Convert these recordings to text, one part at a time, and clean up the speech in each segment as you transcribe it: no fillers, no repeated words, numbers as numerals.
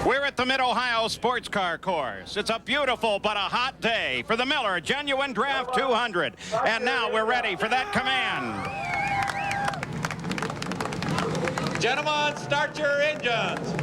We're at the Mid-Ohio Sports Car Course. It's a beautiful but a hot day for the Miller Genuine Draft 200. And now we're ready for that command. Gentlemen, start your engines.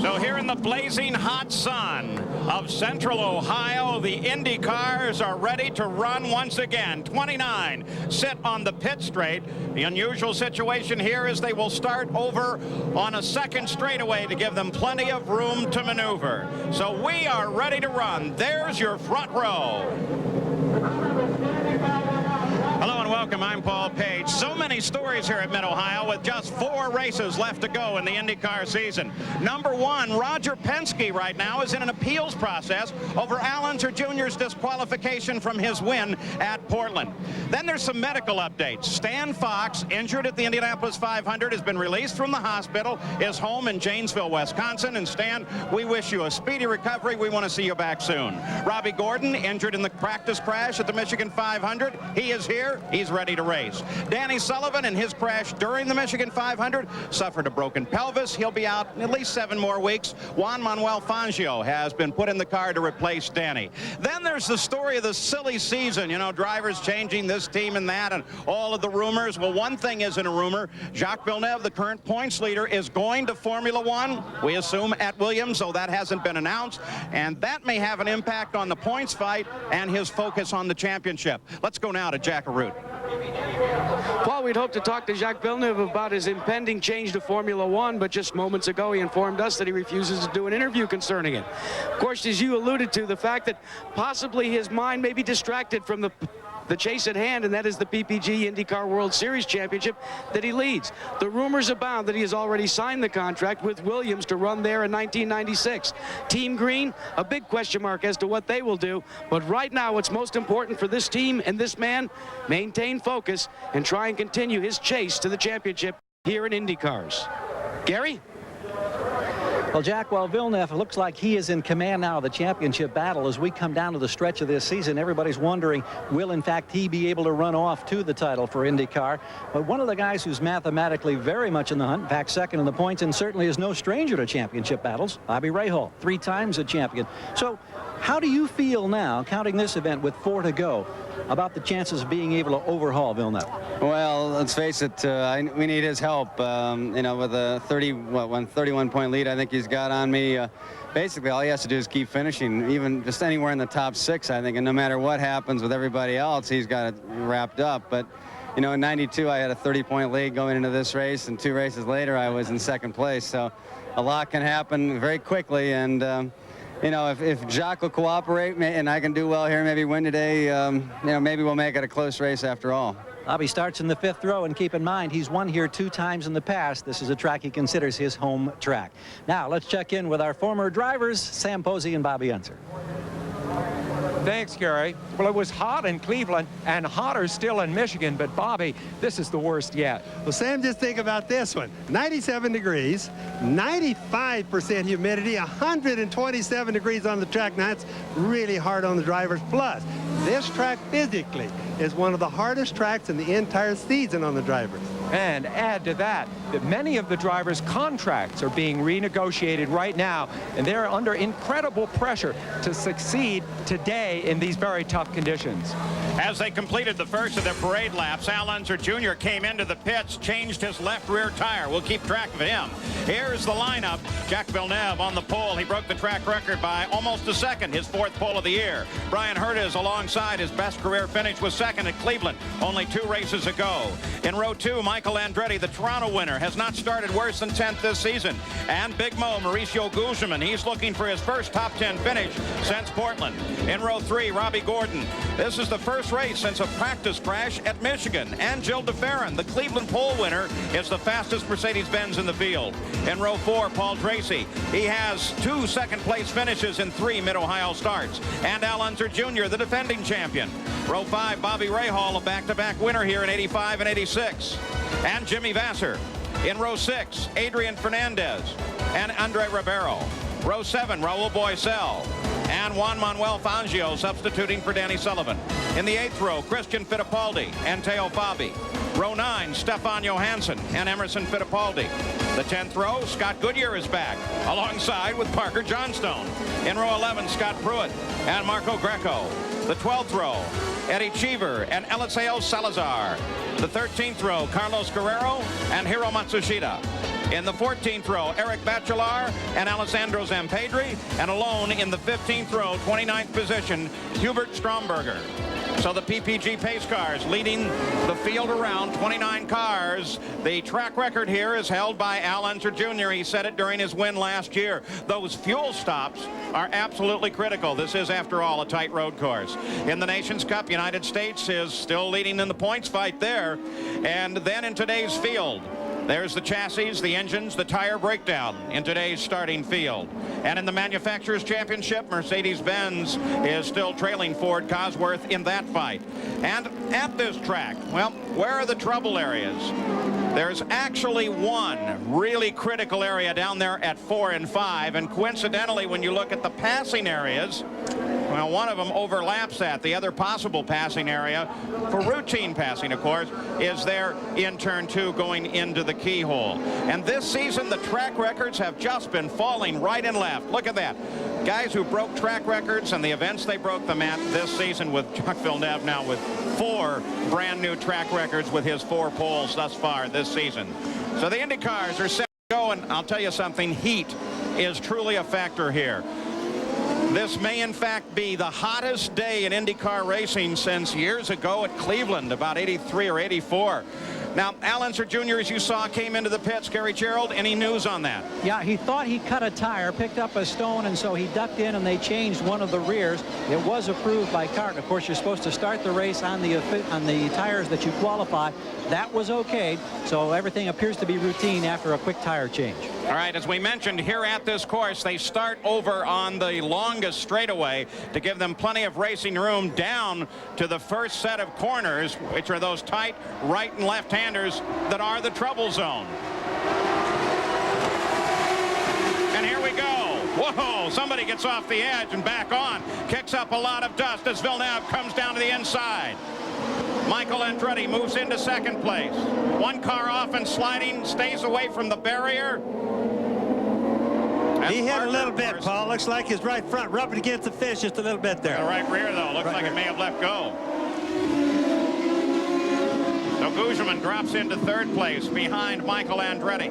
So here in the blazing hot sun of Central Ohio, the Indy cars are ready to run once again. 29 sit on the pit straight. The unusual situation here is they will start over on a second straightaway to give them plenty of room to maneuver. So we are ready to run. There's your front row. Hello and welcome. I'm Paul Page. So many stories here at Mid-Ohio with just 4 races left to go in the IndyCar season. Number 1, Roger Penske right now is in an appeals process over Al Unser Jr.'s disqualification from his win at Portland. Then there's some medical updates. Stan Fox, injured at the Indianapolis 500, has been released from the hospital, is home in Janesville, Wisconsin. And Stan, we wish you a speedy recovery. We want to see you back soon. Robbie Gordon, injured in the practice crash at the Michigan 500. He is here. He's ready to race. Danny Sullivan, in his crash during the Michigan 500, suffered a broken pelvis. He'll be out at least 7 more weeks. Juan Manuel Fangio has been put in the car to replace Danny. Then there's the story of the silly season. You know, drivers changing this team and that and all of the rumors. Well, one thing isn't a rumor. Jacques Villeneuve, the current points leader, is going to Formula One, we assume at Williams, though that hasn't been announced. And that may have an impact on the points fight and his focus on the championship. Let's go now to Jack Arute. Well, we'd hope to talk to Jacques Villeneuve about his impending change to Formula One, but just moments ago he informed us that he refuses to do an interview concerning it. Of course, as you alluded to, the fact that possibly his mind may be distracted from the chase at hand, and that is the PPG IndyCar World Series Championship that he leads. The rumors abound that he has already signed the contract with Williams to run there in 1996. Team Green, a big question mark as to what they will do, but right now what's most important for this team and this man, maintain focus and try and continue his chase to the championship here in IndyCars. Gary? Well, Jack, while Villeneuve looks like he is in command now of the championship battle, as we come down to the stretch of this season, everybody's wondering, will in fact he be able to run off to the title for IndyCar? But one of the guys who's mathematically very much in the hunt, in fact second in the points, and certainly is no stranger to championship battles, Bobby Rahal, 3 times a champion. So how do you feel now, counting this event with 4 to go, about the chances of being able to overhaul Villeneuve? Well, let's face it, we need his help. You know, with a 31-point lead, I think he's got on me. Basically, all he has to do is keep finishing, even just anywhere in the top 6, I think. And no matter what happens with everybody else, he's got it wrapped up. But, you know, in 92, I had a 30-point lead going into this race, and 2 races later, I was in 2nd place. So a lot can happen very quickly, and you know, if Jacques will cooperate and I can do well here, maybe win today, you know, maybe we'll make it a close race after all. Bobby starts in the 5th row, and keep in mind he's won here 2 times in the past. This is a track he considers his home track. Now let's check in with our former drivers, Sam Posey and Bobby Unser. Thanks, Gary. Well, it was hot in Cleveland and hotter still in Michigan, but Bobby, this is the worst yet. Well, Sam, just think about this one. 97 degrees, 95% humidity, 127 degrees on the track. Now, that's really hard on the drivers. Plus, this track physically is one of the hardest tracks in the entire season on the drivers. And add to that many of the drivers' contracts are being renegotiated right now, and they're under incredible pressure to succeed today in these very tough conditions. As they completed the first of their parade laps, Al Unser Jr. came into the pits, changed his left rear tire. We'll keep track of him. Here's the lineup. Jacques Villeneuve on the pole. He broke the track record by almost a second, his 4th pole of the year. Brian Herta is alongside. His best career finish was 2nd at Cleveland, only 2 races ago. In row 2, Michael Andretti, the Toronto winner, has not started worse than 10th this season. And Big Mo, Mauricio Guzman, he's looking for his first top 10 finish since Portland. In row 3, Robbie Gordon. This is the first race since a practice crash at Michigan. And Gilles de Ferran, the Cleveland pole winner, is the fastest Mercedes-Benz in the field. In row 4, Paul Tracy. He has 2 second-place finishes in 3 Mid-Ohio starts. And Al Unser Jr., the defending champion. Row 5, Bobby Rahal, a back-to-back winner here in 85 and 86. And Jimmy Vasser. In row 6, Adrian Fernandez and Andre Ribeiro. Row 7, Raul Boisel and Juan Manuel Fangio substituting for Danny Sullivan. In the 8th row, Christian Fittipaldi and Teo Fabi. Row 9, Stefan Johansson and Emerson Fittipaldi. The 10th row, Scott Goodyear is back, alongside with Parker Johnstone. In row 11, Scott Pruitt and Marco Greco. The 12th row, Eddie Cheever and Eliseo Salazar. The 13th row, Carlos Guerrero and Hiro Matsushita. In the 14th row, Eric Bachelard and Alessandro Zampedri. And alone in the 15th row, 29th position, Hubert Stromberger. So the PPG pace cars leading the field around, 29 cars. The track record here is held by Al Unser Jr. He said it during his win last year. Those fuel stops are absolutely critical. This is, after all, a tight road course. In the Nations Cup, United States is still leading in the points fight there. And then in today's field, there's the chassis, the engines, the tire breakdown in today's starting field. And in the Manufacturers' Championship, Mercedes-Benz is still trailing Ford Cosworth in that fight. And at this track, well, where are the trouble areas? There's actually one really critical area down there at 4 and 5. And coincidentally, when you look at the passing areas, well, one of them overlaps that. The other possible passing area for routine passing, of course, is there in turn 2 going into the keyhole. And this season, the track records have just been falling right and left. Look at that. Guys who broke track records and the events they broke them at this season, with Jacques Villeneuve now with 4 brand new track records with his 4 poles thus far this season. So the Indy cars are set to go, and I'll tell you something, heat is truly a factor here. This may in fact be the hottest day in IndyCar racing since years ago at Cleveland, about 83 or 84. Now, Al Unser Jr., as you saw, came into the pits. Gary Gerald, any news on that? Yeah, he thought he cut a tire, picked up a stone, and so he ducked in and they changed one of the rears. It was approved by CART. Of course, you're supposed to start the race on the tires that you qualify. That was okay, so everything appears to be routine after a quick tire change. All right, as we mentioned, here at this course, they start over on the longest straightaway to give them plenty of racing room down to the first set of corners, which are those tight right and left-handers that are the trouble zone. And here we go. Whoa, somebody gets off the edge and back on. Kicks up a lot of dust as Villeneuve comes down to the inside. Michael Andretti moves into second place. One car off and sliding, stays away from the barrier. He hit a little bit, Paul. Looks like his right front rubbing against the fence just a little bit there. The right rear, though, looks like it may have let go. So Guzman drops into third place behind Michael Andretti.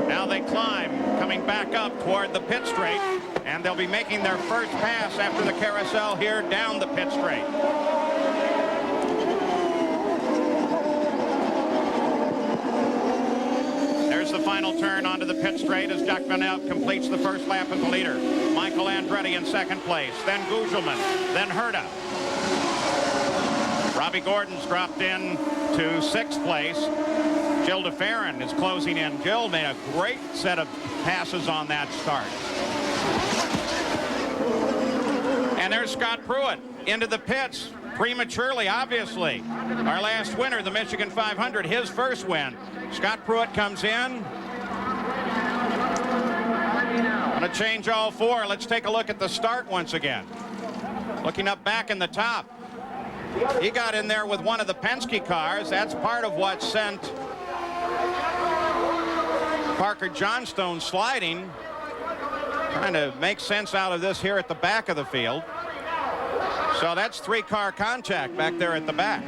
Now they climb, coming back up toward the pit straight, and they'll be making their first pass after the carousel here down the pit straight. The final turn onto the pit straight as Jacques Villeneuve completes the first lap as the leader. Michael Andretti in second place, then Guzman, then Herta. Robbie Gordon's dropped in to sixth place. Jill DeFerrin is closing in. Jill made a great set of passes on that start. And there's Scott Pruitt into the pits prematurely, obviously. Our last winner, the Michigan 500, his first win. Scott Pruitt comes in. Going to change all 4. Let's take a look at the start once again. Looking up back in the top. He got in there with one of the Penske cars. That's part of what sent Parker Johnstone sliding. Trying to make sense out of this here at the back of the field. So that's 3-car contact back there at the back.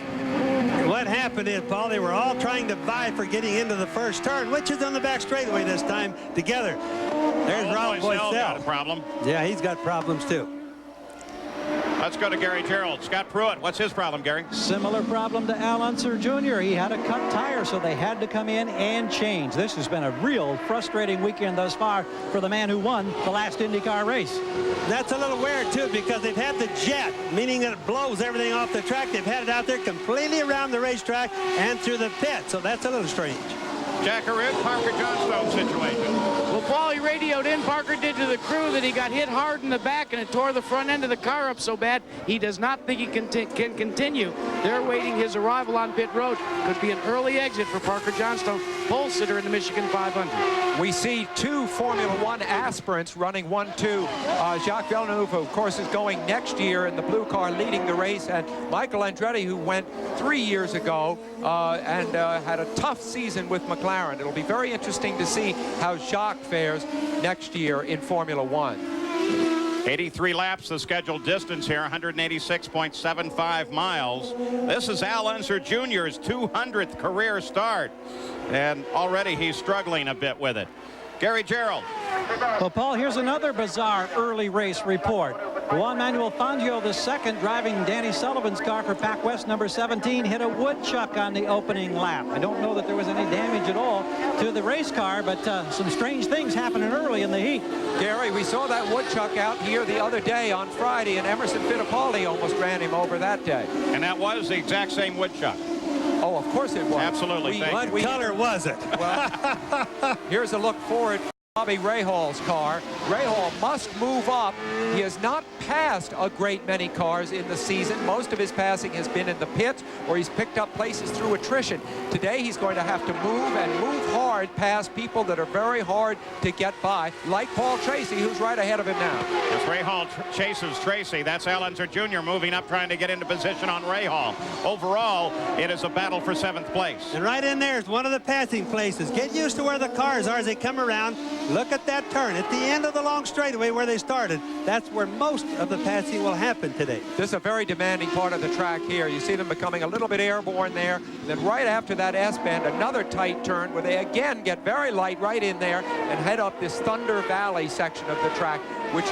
What happened is, Paul, they were all trying to vie for getting into the first turn, which is on the back straightaway this time together. There's Raul Boisel. Got a problem. Yeah, he's got problems too. Let's go to Gary Gerald. Scott Pruitt, what's his problem, Gary? Similar problem to Al Unser Jr. He had a cut tire, so they had to come in and change. This has been a real frustrating weekend thus far for the man who won the last IndyCar race. That's a little weird, too, because they've had the jet, meaning that it blows everything off the track. They've had it out there completely around the racetrack and through the pit, so that's a little strange. Jackaroo, Parker Johnstone situation. Well, Paul, he radioed in. Parker did to the crew that he got hit hard in the back and it tore the front end of the car up so bad he does not think he can continue. They're waiting his arrival on pit road. Could be an early exit for Parker Johnstone, pole sitter in the Michigan 500. We see two Formula One aspirants running 1-2. Jacques Villeneuve, of course, is going next year in the blue car leading the race, and Michael Andretti, who went 3 years ago and had a tough season with McLaren. It'll be very interesting to see how Jacques fares next year in Formula One. 83 laps, the scheduled distance here, 186.75 miles. This is Al Unser Jr.'s 200th career start, and already he's struggling a bit with it. Gary Gerald. Well, Paul, here's another bizarre early race report. Juan Manuel Fangio II, driving Danny Sullivan's car for Pac West number 17, hit a woodchuck on the opening lap. I don't know that there was any damage at all to the race car, but some strange things happening early in the heat. Gary, we saw that woodchuck out here the other day on Friday, and Emerson Fittipaldi almost ran him over that day. And that was the exact same woodchuck. Oh, of course it was. Absolutely. What color was it? Well, here's a look forward. Bobby Rahal's car. Rahal must move up. He has not passed a great many cars in the season. Most of his passing has been in the pits, or he's picked up places through attrition. Today he's going to have to move and move hard past people that are very hard to get by, like Paul Tracy, who's right ahead of him now. As Rahal chases Tracy, that's Al Unser Jr. moving up, trying to get into position on Rahal. Overall, it is a battle for 7th place. And right in there is one of the passing places. Get used to where the cars are as they come around. Look at that turn at the end of the long straightaway where they started. That's where most of the passing will happen today. This is a very demanding part of the track here. You see them becoming a little bit airborne there. And then right after that S-bend, another tight turn where they again get very light right in there and head up this Thunder Valley section of the track, which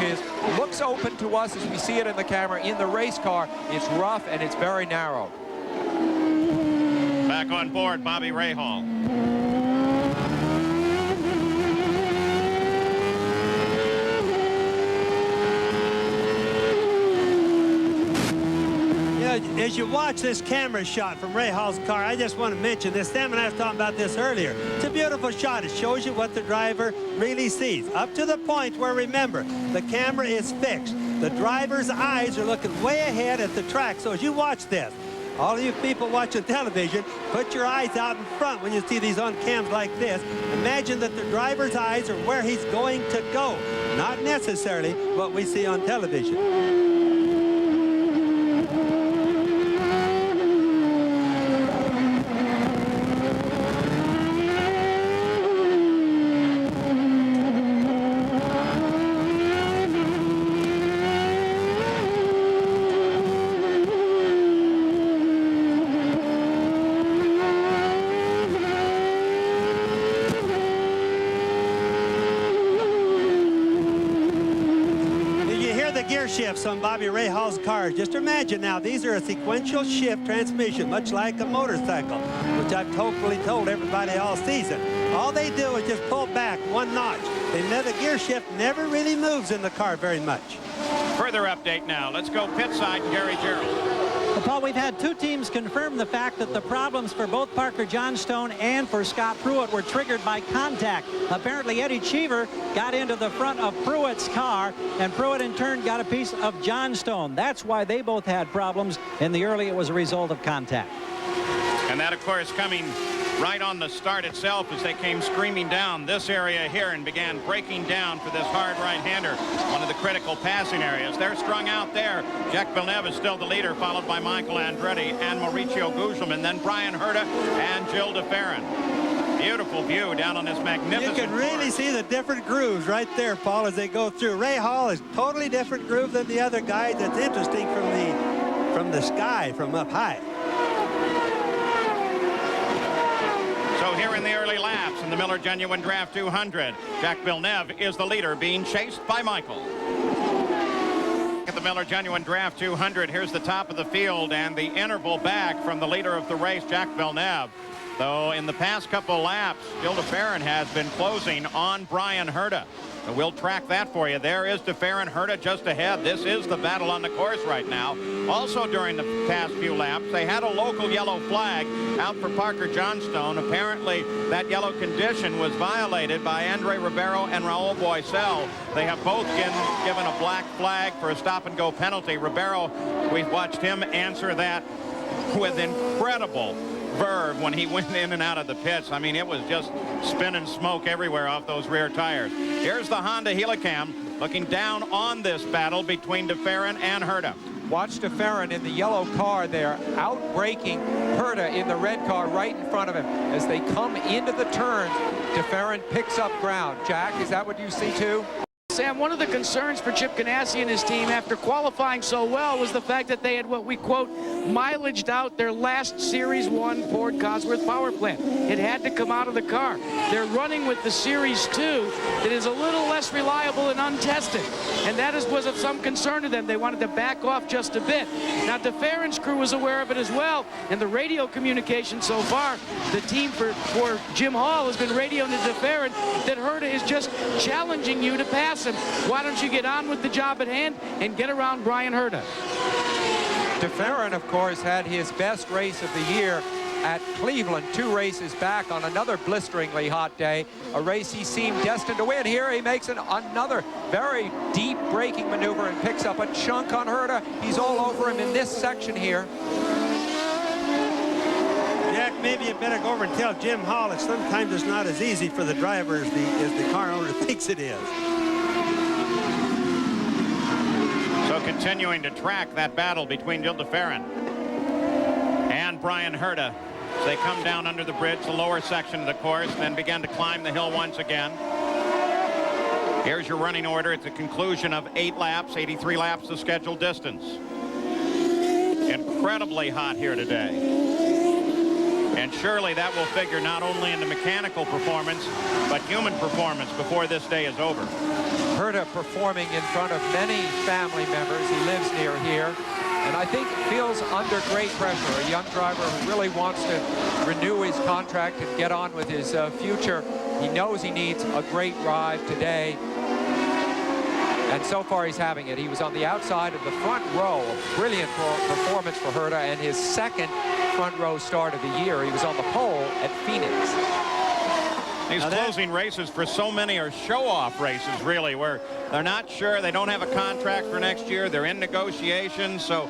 looks open to us as we see it in the camera. In the race car, it's rough and it's very narrow. Back on board, Bobby Rahal. As you watch this camera shot from Rahal's car, I just want to mention this. Sam and I were talking about this earlier. It's a beautiful shot. It shows you what the driver really sees. Up to the point where, remember, the camera is fixed. The driver's eyes are looking way ahead at the track. So as you watch this, all of you people watching television, put your eyes out in front when you see these on cams like this. Imagine that the driver's eyes are where he's going to go, not necessarily what we see on television. Shifts on Bobby Rahal's car. Just imagine now, these are a sequential shift transmission, much like a motorcycle, which I've totally told everybody all season. All they do is just pull back one notch. The gear shift never really moves in the car very much. Further update now. Let's go pit side, Gary Gerald. Well, Paul, we've had two teams confirm the fact that the problems for both Parker Johnstone and for Scott Pruitt were triggered by contact. Apparently, Eddie Cheever got into the front of Pruitt's car, and Pruitt in turn got a piece of Johnstone. That's why they both had problems. In the early, it was a result of contact. And that, of course, coming right on the start itself as they came screaming down this area here and began breaking down for this hard right-hander, one of the critical passing areas. They're strung out there. Jacques Villeneuve is still the leader, followed by Michael Andretti and Mauricio Gugelmin, then Brian Herta and Gilles de Ferran. Beautiful view down on this magnificent You can really course. see the different grooves right there, Paul, as they go through. Rahal is totally different groove than the other guys. It's interesting from the sky, from up high. So here in the early laps in the Miller Genuine Draft 200, Jacques Villeneuve is the leader, being chased by Michael. At the Miller Genuine Draft 200, here's the top of the field and the interval back from the leader of the race, Jacques Villeneuve. Though in the past couple laps, Gilles de Ferran has been closing on Brian Herta. But we'll track that for you. There is DeFerrin, Herta just ahead. This is the battle on the course right now. Also during the past few laps, they had a local yellow flag out for Parker Johnstone. Apparently, that yellow condition was violated by Andre Ribeiro and Raul Boisel. They have both been given a black flag for a stop-and-go penalty. Ribeiro, we've watched him answer that with incredible verve when he went in and out of the pits. I mean, it was just spinning smoke everywhere off those rear tires. Here's the Honda Helicam looking down on this battle between DeFerrin and Herta. Watch DeFerrin in the yellow car there, out-braking Herta in the red car right in front of him. As they come into the turns, DeFerrin picks up ground. Jack, is that what you see too? Sam, one of the concerns for Chip Ganassi and his team after qualifying so well was the fact that they had what we quote mileaged out their last Series 1 Ford Cosworth power plant. It had to come out of the car. They're running with the Series 2 that is a little less reliable and untested. And that was of some concern to them. They wanted to back off just a bit. Now, DeFerrin's crew was aware of it as well. And the radio communication so far, the team for Jim Hall has been radioing to DeFerrin that Herta is just challenging you to pass him. Why don't you get on with the job at hand and get around Brian Herta? DeFerrin, of course, had his best race of the year at Cleveland, 2 races back on another blisteringly hot day, a race he seemed destined to win. Here he makes another very deep braking maneuver and picks up a chunk on Herta. He's all over him in this section here. Jack, maybe you better go over and tell Jim Hall that sometimes it's not as easy for the driver as the car owner thinks it is. So continuing to track that battle between Gil DeFerrin and Brian Herta. They come down under the bridge, the lower section of the course, then begin to climb the hill once again. Here's your running order at the conclusion of 8 laps, 83 laps the scheduled distance. Incredibly hot here today. And surely that will figure not only in the mechanical performance, but human performance before this day is over. Herta performing in front of many family members. He lives near here. And I think feels under great pressure. A young driver who really wants to renew his contract and get on with his future. He knows he needs a great ride today. And so far he's having it. He was on the outside of the front row. A brilliant performance for Herta, and his second front row start of the year. He was on the pole at Phoenix. These closing races for so many are show-off races, really, where they're not sure. They don't have a contract for next year. They're in negotiations, so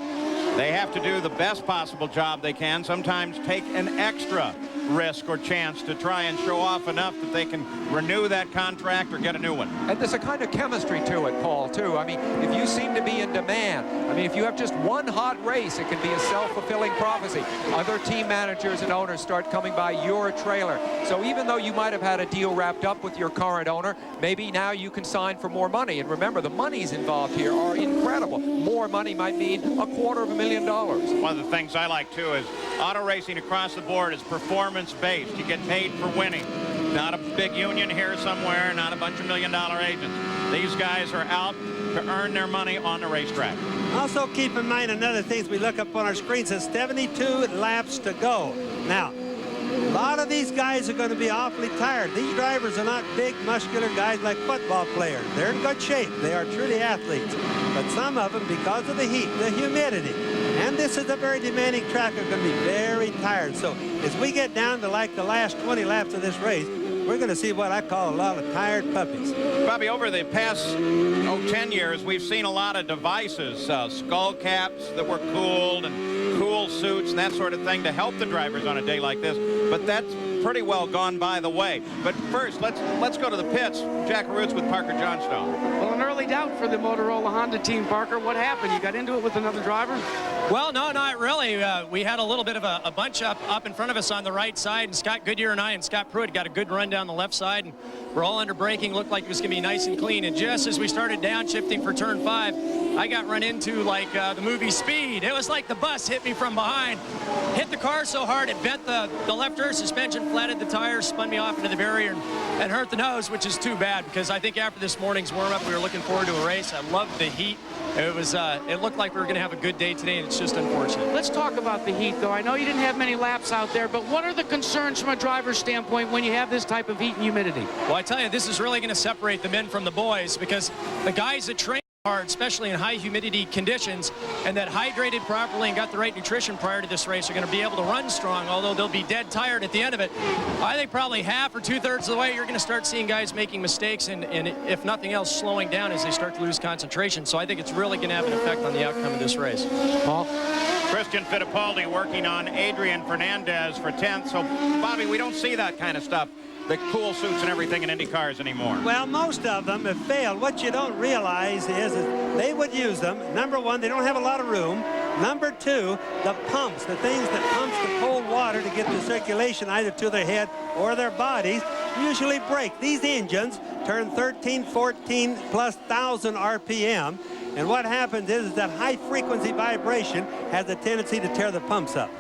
they have to do the best possible job they can, sometimes take an extra risk or chance to try and show off enough that they can renew that contract or get a new one. And there's a kind of chemistry to it, Paul, too. I mean, if you seem to be in demand, I mean, if you have just one hot race, it can be a self-fulfilling prophecy. Other team managers and owners start coming by your trailer. So even though you might have had a deal wrapped up with your current owner, maybe now you can sign for more money. And remember, the monies involved here are incredible. More money might mean $250,000. One of the things I like, too, is auto racing across the board is performance-based. You get paid for winning. Not a big union here somewhere, not a bunch of million-dollar agents. These guys are out to earn their money on the racetrack. Also keep in mind another thing, we look up on our screen, says 72 laps to go. Now, a lot of these guys are going to be awfully tired. These drivers are not big, muscular guys like football players. They're in good shape. They are truly athletes. But some of them, because of the heat, the humidity, and this is a very demanding track, are going to be very tired. So as we get down to like the last 20 laps of this race, we're going to see what I call a lot of tired puppies. Bobby, over the past 10 years, we've seen a lot of devices, skull caps that were cooled and cool suits and that sort of thing to help the drivers on a day like this. But that's pretty well gone by the way. But first, let's go to the pits. Jack Roots with Parker Johnstone. Well, an early doubt for the Motorola Honda team, Parker. What happened? You got into it with another driver? Well, no, not really. We had a little bit of a bunch up in front of us on the right side, and Scott Goodyear and I and Scott Pruitt got a good run down the left side, and we're all under braking. Looked like it was going to be nice and clean. And just as we started downshifting for turn 5, I got run into like the movie Speed. It was like the bus hit me from behind. Hit the car so hard it bent the left rear suspension, flattened the tires, spun me off into the barrier, and hurt the nose, which is too bad because I think after this morning's warm-up, we were looking forward to a race. I loved the heat. It looked like we were going to have a good day today, and it's just unfortunate. Let's talk about the heat, though. I know you didn't have many laps out there, but what are the concerns from a driver's standpoint when you have this type of heat and humidity? Well, I tell you, this is really going to separate the men from the boys because the guys that train hard, especially in high humidity conditions, and that hydrated properly and got the right nutrition prior to this race are going to be able to run strong, although they'll be dead tired at the end of it. I think probably half or two-thirds of the way you're going to start seeing guys making mistakes and if nothing else, slowing down as they start to lose concentration. So I think it's really going to have an effect on the outcome of this race. Paul? Christian Fittipaldi working on Adrian Fernandez for 10th. So, Bobby, we don't see that kind of stuff, the cool suits and everything in Indy cars anymore. Well, most of them have failed. What you don't realize is they would use them. Number one, they don't have a lot of room. Number two, the pumps, the things that pumps the cold water to get the circulation either to their head or their bodies, usually break. These engines turn 13, 14 plus thousand RPM. And what happens is that high frequency vibration has a tendency to tear the pumps up.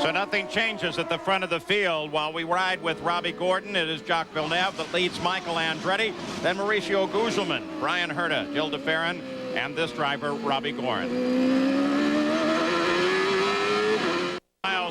So nothing changes at the front of the field while we ride with Robbie Gordon. It is Jacques Villeneuve that leads Michael Andretti, then Mauricio Guzman, Brian Herta, Gil de Ferran, and this driver, Robbie Gordon.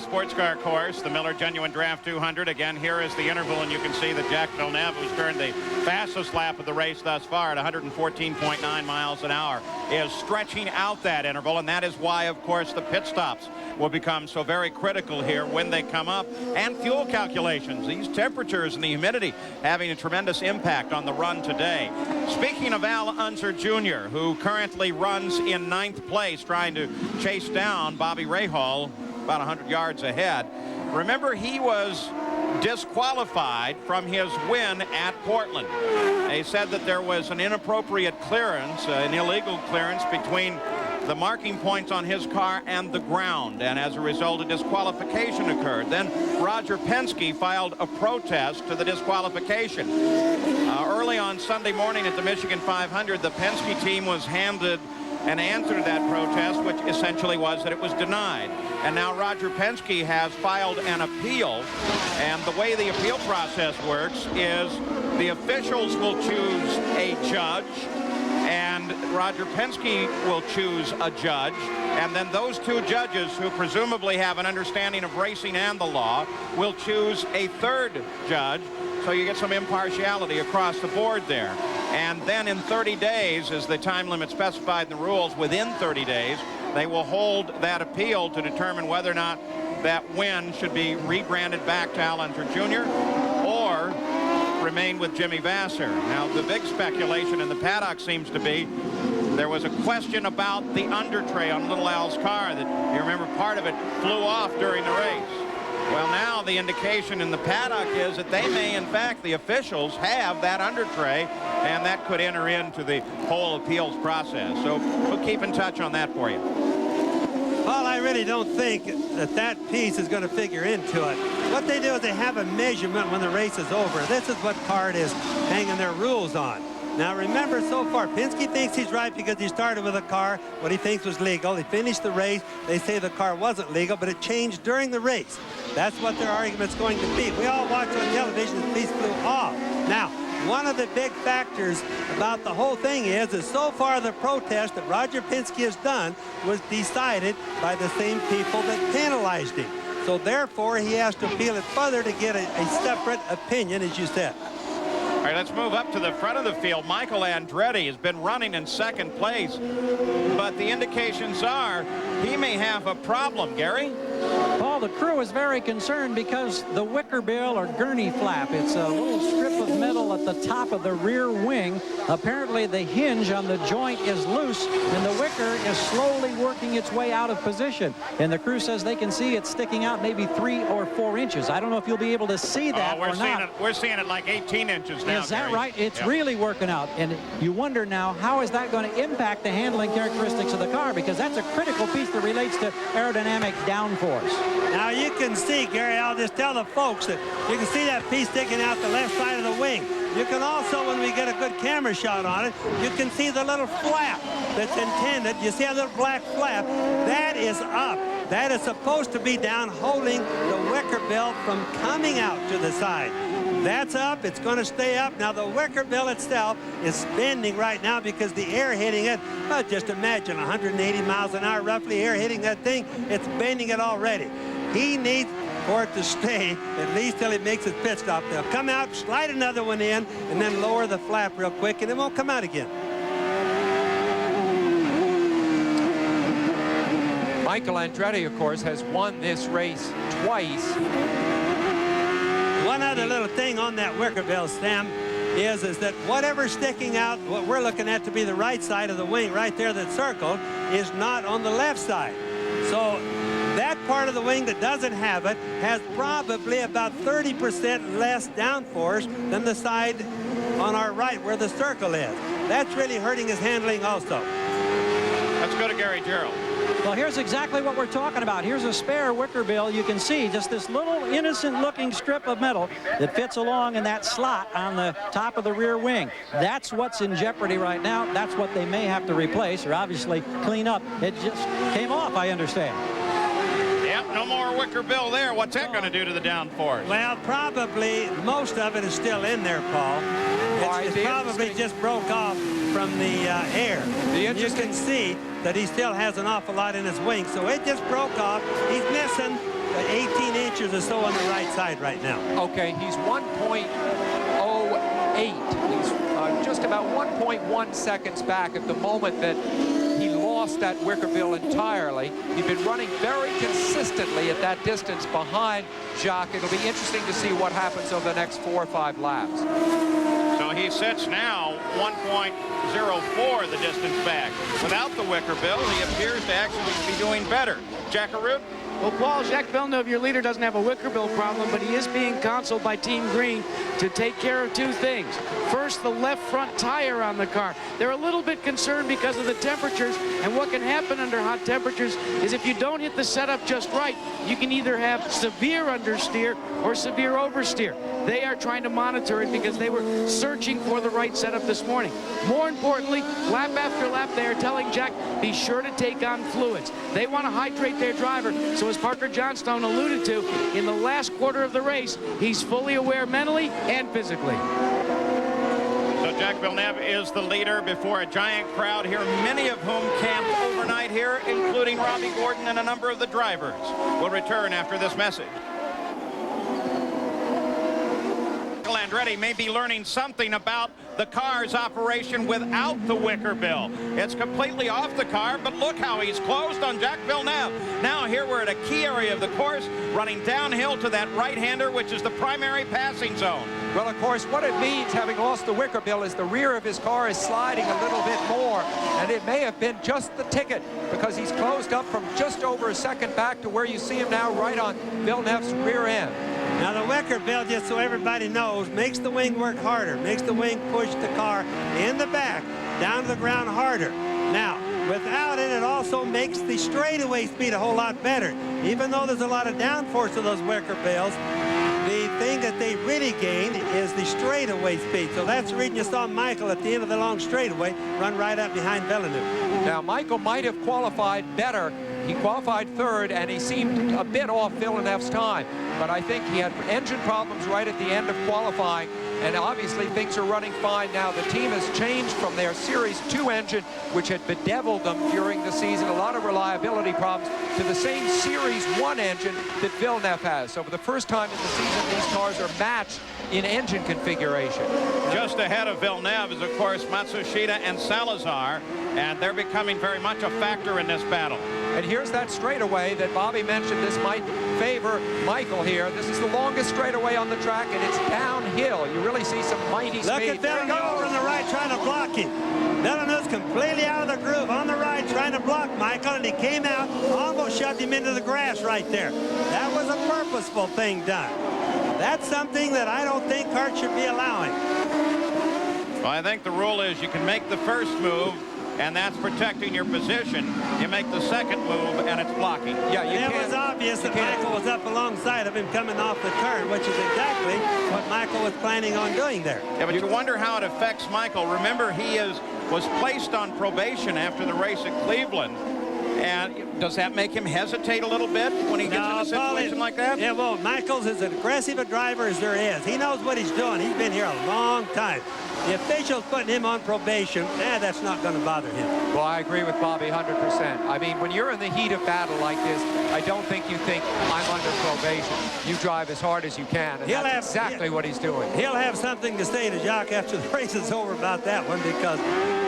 Sports car course, the Miller Genuine Draft 200. Again, here is the interval, and you can see that Jacques Villeneuve, who's turned the fastest lap of the race thus far at 114.9 miles an hour, is stretching out that interval, and that is why, of course, the pit stops will become so very critical here when they come up, and fuel calculations. These temperatures and the humidity having a tremendous impact on the run today. Speaking of Al Unser Jr., who currently runs in 9th place, trying to chase down Bobby Rahal about 100 yards ahead. Remember, he was disqualified from his win at Portland. They said that there was an inappropriate clearance, an illegal clearance between the marking points on his car and the ground, and as a result a disqualification occurred. Then Roger Penske filed a protest to the disqualification. Early on Sunday morning at the Michigan 500, the Penske team was handed an answer to that protest, which essentially was that it was denied. And now Roger Penske has filed an appeal, and the way the appeal process works is the officials will choose a judge, and Roger Penske will choose a judge, and then those two judges, who presumably have an understanding of racing and the law, will choose a third judge. So you get some impartiality across the board there. And then in 30 days, as the time limit specified in the rules, within 30 days, they will hold that appeal to determine whether or not that win should be regranted back to Al Unser Jr. or remain with Jimmy Vasser. Now, the big speculation in the paddock seems to be there was a question about the under tray on Little Al's car that, you remember, part of it flew off during the race. Well, now the indication in the paddock is that they may, in fact, the officials have that under tray, and that could enter into the whole appeals process. So we'll keep in touch on that for you. Well, I really don't think that piece is going to figure into it. What they do is they have a measurement when the race is over. This is what CART is hanging their rules on. Now, remember, so far, Penske thinks he's right because he started with a car what he thinks was legal. He finished the race. They say the car wasn't legal, but it changed during the race. That's what their argument's going to be. We all watch on television the piece flew off. Now, one of the big factors about the whole thing is so far the protest that Roger Penske has done was decided by the same people that penalized him. So, therefore, he has to appeal it further to get a separate opinion, as you said. All right, let's move up to the front of the field. Michael Andretti has been running in 2nd place, but the indications are he may have a problem, Gary. Paul, the crew is very concerned because the wicker bill or gurney flap, it's a little strip of metal at the top of the rear wing. Apparently the hinge on the joint is loose and the wicker is slowly working its way out of position. And the crew says they can see it sticking out maybe 3 or 4 inches. I don't know if you'll be able to see that or not. We're seeing it like 18 inches now. Is that Gary? right? It's really working out. And you wonder now, how is that going to impact the handling characteristics of the car? Because that's a critical piece that relates to aerodynamic downforce. downforce. Now you can see, Gary, I'll just tell the folks that you can see that piece sticking out the left side of the wing. You can also, when we get a good camera shot on it, you can see the little flap that's intended. You see a little black flap? That is up. That is supposed to be down, holding the wicker bill from coming out to the side. That's up. It's going to stay up. Now, the wicker bill itself is bending right now because the air hitting it, well, just imagine 180 miles an hour, roughly, air hitting that thing. It's bending it already. He needs for it to stay at least till he makes his pit stop. They'll come out, slide another one in, and then lower the flap real quick, and it won't come out again. Michael Andretti, of course, has won this race twice. One other little thing on that wicker bill, Sam, is that whatever's sticking out, what we're looking at to be the right side of the wing right there that's circled, is not on the left side. So that part of the wing that doesn't have it has probably about 30% less downforce than the side on our right where the circle is. That's really hurting his handling also. Let's go to Gary Gerald. Well, here's exactly what we're talking about. Here's a spare wicker bill. You can see just this little innocent-looking strip of metal that fits along in that slot on the top of the rear wing. That's what's in jeopardy right now. That's what they may have to replace or obviously clean up. It just came off, I understand. Yep, no more wicker bill there. What's that going to do to the downforce? Well, probably most of it is still in there, Paul. It's probably just broke off from the air. You can see that he still has an awful lot in his wing, so it just broke off. He's missing 18 inches or so on the right side right now. Okay, he's 1.08. He's just about 1.1 seconds back at the moment that he lost that wicker bill entirely. He's been running very consistently at that distance behind Jacques. It'll be interesting to see what happens over the next 4 or 5 laps. So he sits now 1.04 the distance back. Without the wicker bill, he appears to actually be doing better. Jackaroo? Well, Paul, Jacques Villeneuve, your leader, doesn't have a wicker bill problem, but he is being counseled by Team Green to take care of 2 things. First, the left front tire on the car. They're a little bit concerned because of the temperatures, and what can happen under hot temperatures is if you don't hit the setup just right, you can either have severe understeer or severe oversteer. They are trying to monitor it because they were searching for the right setup this morning. More importantly, lap after lap, they are telling Jack, be sure to take on fluids. They want to hydrate their driver. So as Parker Johnstone alluded to, in the last quarter of the race, he's fully aware mentally and physically. So Jacques Villeneuve is the leader before a giant crowd here, many of whom camped overnight here, including Robbie Gordon and a number of the drivers. We'll return after this message. Andretti may be learning something about the car's operation without the wicker bill. It's completely off the car, but look how he's closed on Jacques Villeneuve. Now here we're at a key area of the course, running downhill to that right-hander, which is the primary passing zone. Well, of course, what it means, having lost the wicker bill, is the rear of his car is sliding a little bit more, and it may have been just the ticket, because he's closed up from just over a second back to where you see him now, right on Villeneuve's rear end. Now, the wicker bill, just so everybody knows, makes the wing work harder, makes the wing push the car in the back, down to the ground harder. Now, without it, it also makes the straightaway speed a whole lot better. Even though there's a lot of downforce to those wicker bills, the thing that they really gain is the straightaway speed. So that's the reason you saw Michael at the end of the long straightaway run right up behind Villeneuve. Now, Michael might have qualified better. He qualified third, and he seemed a bit off Villeneuve's time. But I think he had engine problems right at the end of qualifying, and obviously things are running fine now. The team has changed from their Series 2 engine, which had bedeviled them during the season, a lot of reliability problems, to the same Series 1 engine that Villeneuve has. So for the first time in the season, these cars are matched in engine configuration. Just ahead of Villeneuve is, of course, Matsushita and Salazar, and they're becoming very much a factor in this battle. And here's that straightaway that Bobby mentioned. This might favor Michael here. This is the longest straightaway on the track, and it's downhill. You really see some mighty speed. Look at Villeneuve over on the right trying to block him. Villeneuve's completely out of the groove on the right trying to block Michael, and he came out, almost shoved him into the grass right there. That was a purposeful thing done. That's something that I don't think Kart should be allowing. Well, I think the rule is you can make the first move, and that's protecting your position. You make the second move, and it's blocking. Yeah, it was obvious that Michael was up alongside of him coming off the turn, which is exactly what Michael was planning on doing there. Yeah, but you wonder how it affects Michael. Remember, he was placed on probation after the race at Cleveland. And does that make him hesitate a little bit when he gets in a situation like that? Yeah, well, Michael's as aggressive a driver as there is. He knows what he's doing. He's been here a long time. The officials putting him on probation, that's not going to bother him. Well, I agree with Bobby 100%. I mean, when you're in the heat of battle like this, I don't think you think, I'm under probation. You drive as hard as you can, and that's exactly what he's doing. He'll have something to say to Jacques after the race is over about that one, because...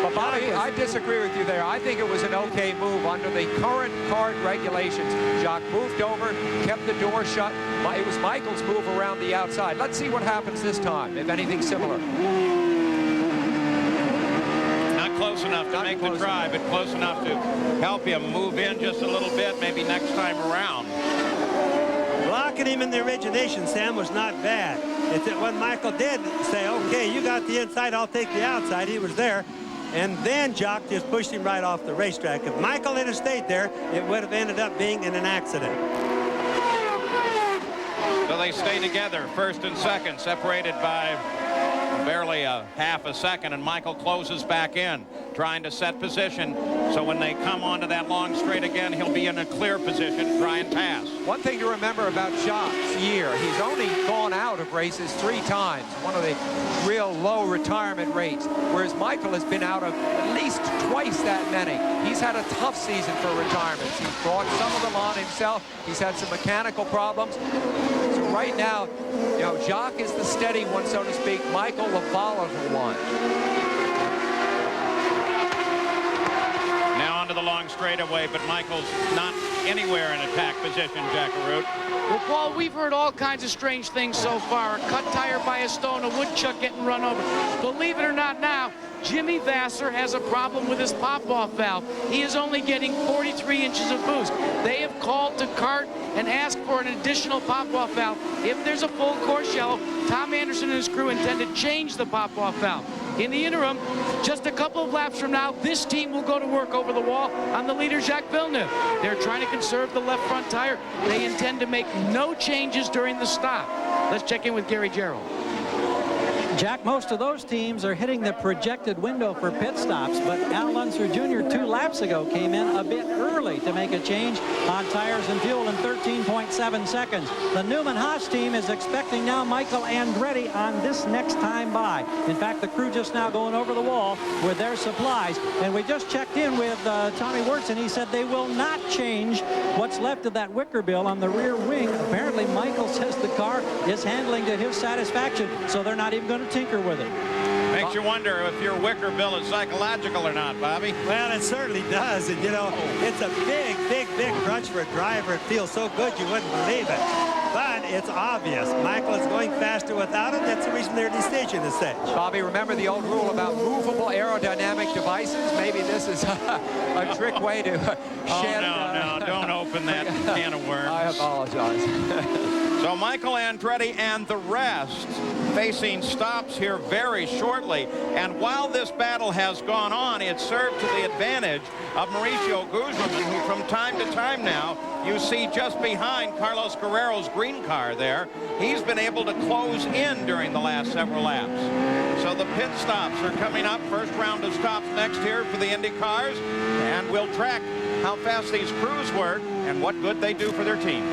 But Bobby, I disagree with you there. I think it was an okay move under the current kart regulations. Jacques moved over, kept the door shut. It was Michael's move around the outside. Let's see what happens this time, if anything similar. Close enough to make the try, but close enough to help him move in just a little bit, maybe next time around. Blocking him in the origination, Sam, was not bad. It's that when Michael did say, okay, you got the inside, I'll take the outside, he was there. And then Jacques just pushed him right off the racetrack. If Michael had stayed there, it would have ended up being in an accident. So they stay together, first and second, separated by barely a half a second, and Michael closes back in, trying to set position. So when they come onto that long straight again, he'll be in a clear position, try and pass. One thing to remember about Jacques' year, he's only gone out of races 3 times, one of the real low retirement rates, whereas Michael has been out of at least twice that many. He's had a tough season for retirements. He's brought some of them on himself. He's had some mechanical problems. So right now, you know, Jacques is the steady one, so to speak. Michael, the volatile one. Now onto the long straightaway, but Michael's not anywhere in attack position, Jackaroo. Well, Paul, we've heard all kinds of strange things so far. A cut tire by a stone, a woodchuck getting run over. Believe it or not now, Jimmy Vasser has a problem with his pop-off valve. He is only getting 43 inches of boost. They have called to CART and asked for an additional pop-off valve. If there's a full course yellow, Tom Anderson and his crew intend to change the pop-off valve. In the interim, just a couple of laps from now, this team will go to work over the wall on the leader, Jacques Villeneuve. They're trying to conserve the left front tire. They intend to make no changes during the stop. Let's check in with Gary Gerald. Jack, most of those teams are hitting the projected window for pit stops, but Al Unser Jr. 2 laps ago came in a bit early to make a change on tires and fuel in 13.7 seconds. The Newman-Haas team is expecting now Michael Andretti on this next time by. In fact, the crew just now going over the wall with their supplies, and we just checked in with Tommy Wirtz, and he said they will not change what's left of that wicker bill on the rear wing. Apparently, Michael says the car is handling to his satisfaction, so they're not even going to tinker with it. Makes you wonder if your wicker bill is psychological or not, Bobby. Well, it certainly does, and you know, it's a big crunch for a driver. It feels so good you wouldn't believe it. But it's obvious. Michael is going faster without it. That's the reason their decision is such. Bobby, remember the old rule about movable aerodynamic devices? Maybe this is a trick way to shed... No, don't open that can of worms. I apologize. So Michael Andretti and the rest facing stops here very shortly. And while this battle has gone on, it served to the advantage of Mauricio Guzman, who from time to time now you see just behind Carlos Guerrero's green car there. He's been able to close in during the last several laps. So the pit stops are coming up. First round of stops next here for the Indy cars. And we'll track how fast these crews work and what good they do for their team.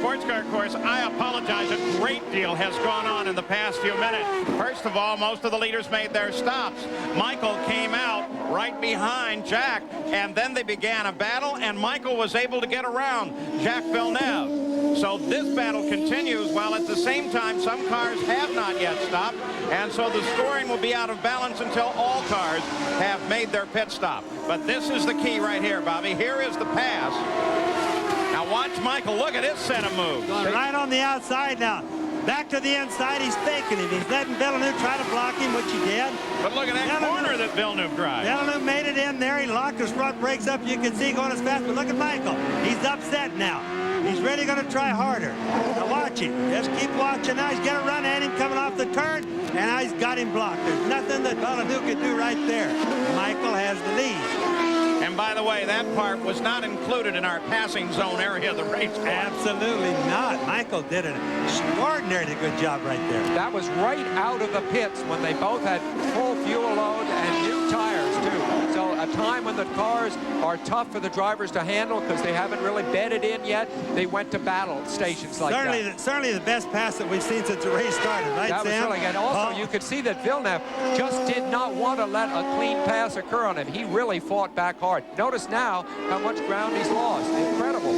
Sports car course, I apologize. A great deal has gone on in the past few minutes. First of all, most of the leaders made their stops. Michael came out right behind Jacques, and then they began a battle, and Michael was able to get around Jacques Villeneuve. So this battle continues, while at the same time some cars have not yet stopped, and so the scoring will be out of balance until all cars have made their pit stop. But this is the key right here, Bobby. Here is the pass. Now watch Michael. Look at his set of moves. Right on the outside now. Back to the inside. He's faking him. He's letting Villeneuve try to block him, which he did. But look at that corner that Villeneuve drives. Villeneuve made it in there. He locked his front brakes up. You can see going as fast. But look at Michael. He's upset now. He's really going to try harder. Now watch him. Just keep watching. Now he's going to run at him coming off the turn, and now he's got him blocked. There's nothing that Villeneuve can do right there. Michael has the lead. And by the way, that part was not included in our passing zone area of the race course. Absolutely not. Michael did an extraordinarily good job right there. That was right out of the pits when they both had full fuel load and new tires, too. So a time when the cars are tough for the drivers to handle because they haven't really bedded in yet, they went to battle stations like that. Certainly the best pass that we've seen since the race started, right, That Sam? was really good. Also, you could see that Villeneuve just did not want to let a clean pass occur on him. He really fought back hard. Notice now how much ground he's lost. Incredible.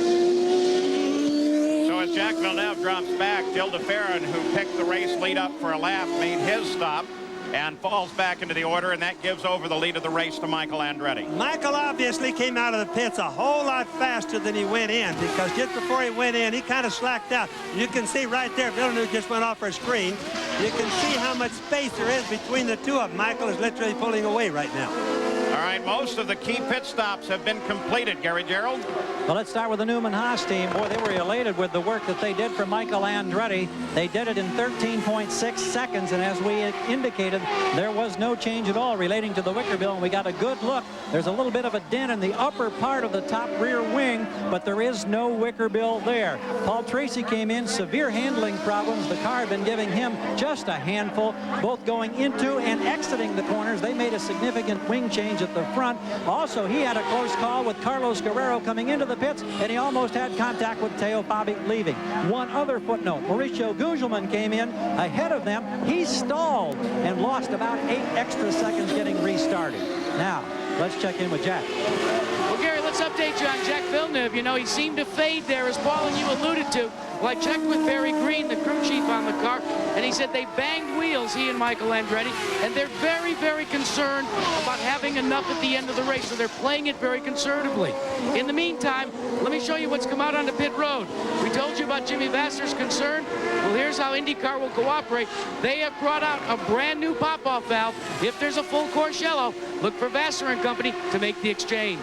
So as Jack Villeneuve drops back, Gil de Ferran, who picked the race lead up for a lap, made his stop and falls back into the order, and that gives over the lead of the race to Michael Andretti. Michael obviously came out of the pits a whole lot faster than he went in, because just before he went in, he kind of slacked out. You can see right there, Villeneuve just went off our screen. You can see how much space there is between the two of them. Michael is literally pulling away right now. All right, most of the key pit stops have been completed, Gary Gerald. Well, let's start with the Newman-Haas team. Boy, they were elated with the work that they did for Michael Andretti. They did it in 13.6 seconds, and as we indicated, there was no change at all relating to the wicker bill, and we got a good look. There's a little bit of a dent in the upper part of the top rear wing, but there is no wicker bill there. Paul Tracy came in, severe handling problems. The car had been giving him just a handful, both going into and exiting the corners. They made a significant wing change at the front. Also, he had a close call with Carlos Guerrero coming into the pits, and he almost had contact with Teo Fabi leaving. One other footnote, Mauricio Gugelmin came in ahead of them. He stalled and lost about 8 extra seconds getting restarted. Now, let's check in with Jack. Well, Gary, let's update you on Jack Villeneuve. You know, he seemed to fade there, as Paul and you alluded to. Well, I checked with Barry Green, the crew chief on the car, and he said they banged wheels, he and Michael Andretti, and they're very, very concerned about having enough at the end of the race, so they're playing it very conservatively. In the meantime, let me show you what's come out onto pit road. We told you about Jimmy Vasser's concern. Well, here's how IndyCar will cooperate. They have brought out a brand new pop-off valve. If there's a full course yellow, look for Vasser and company to make the exchange.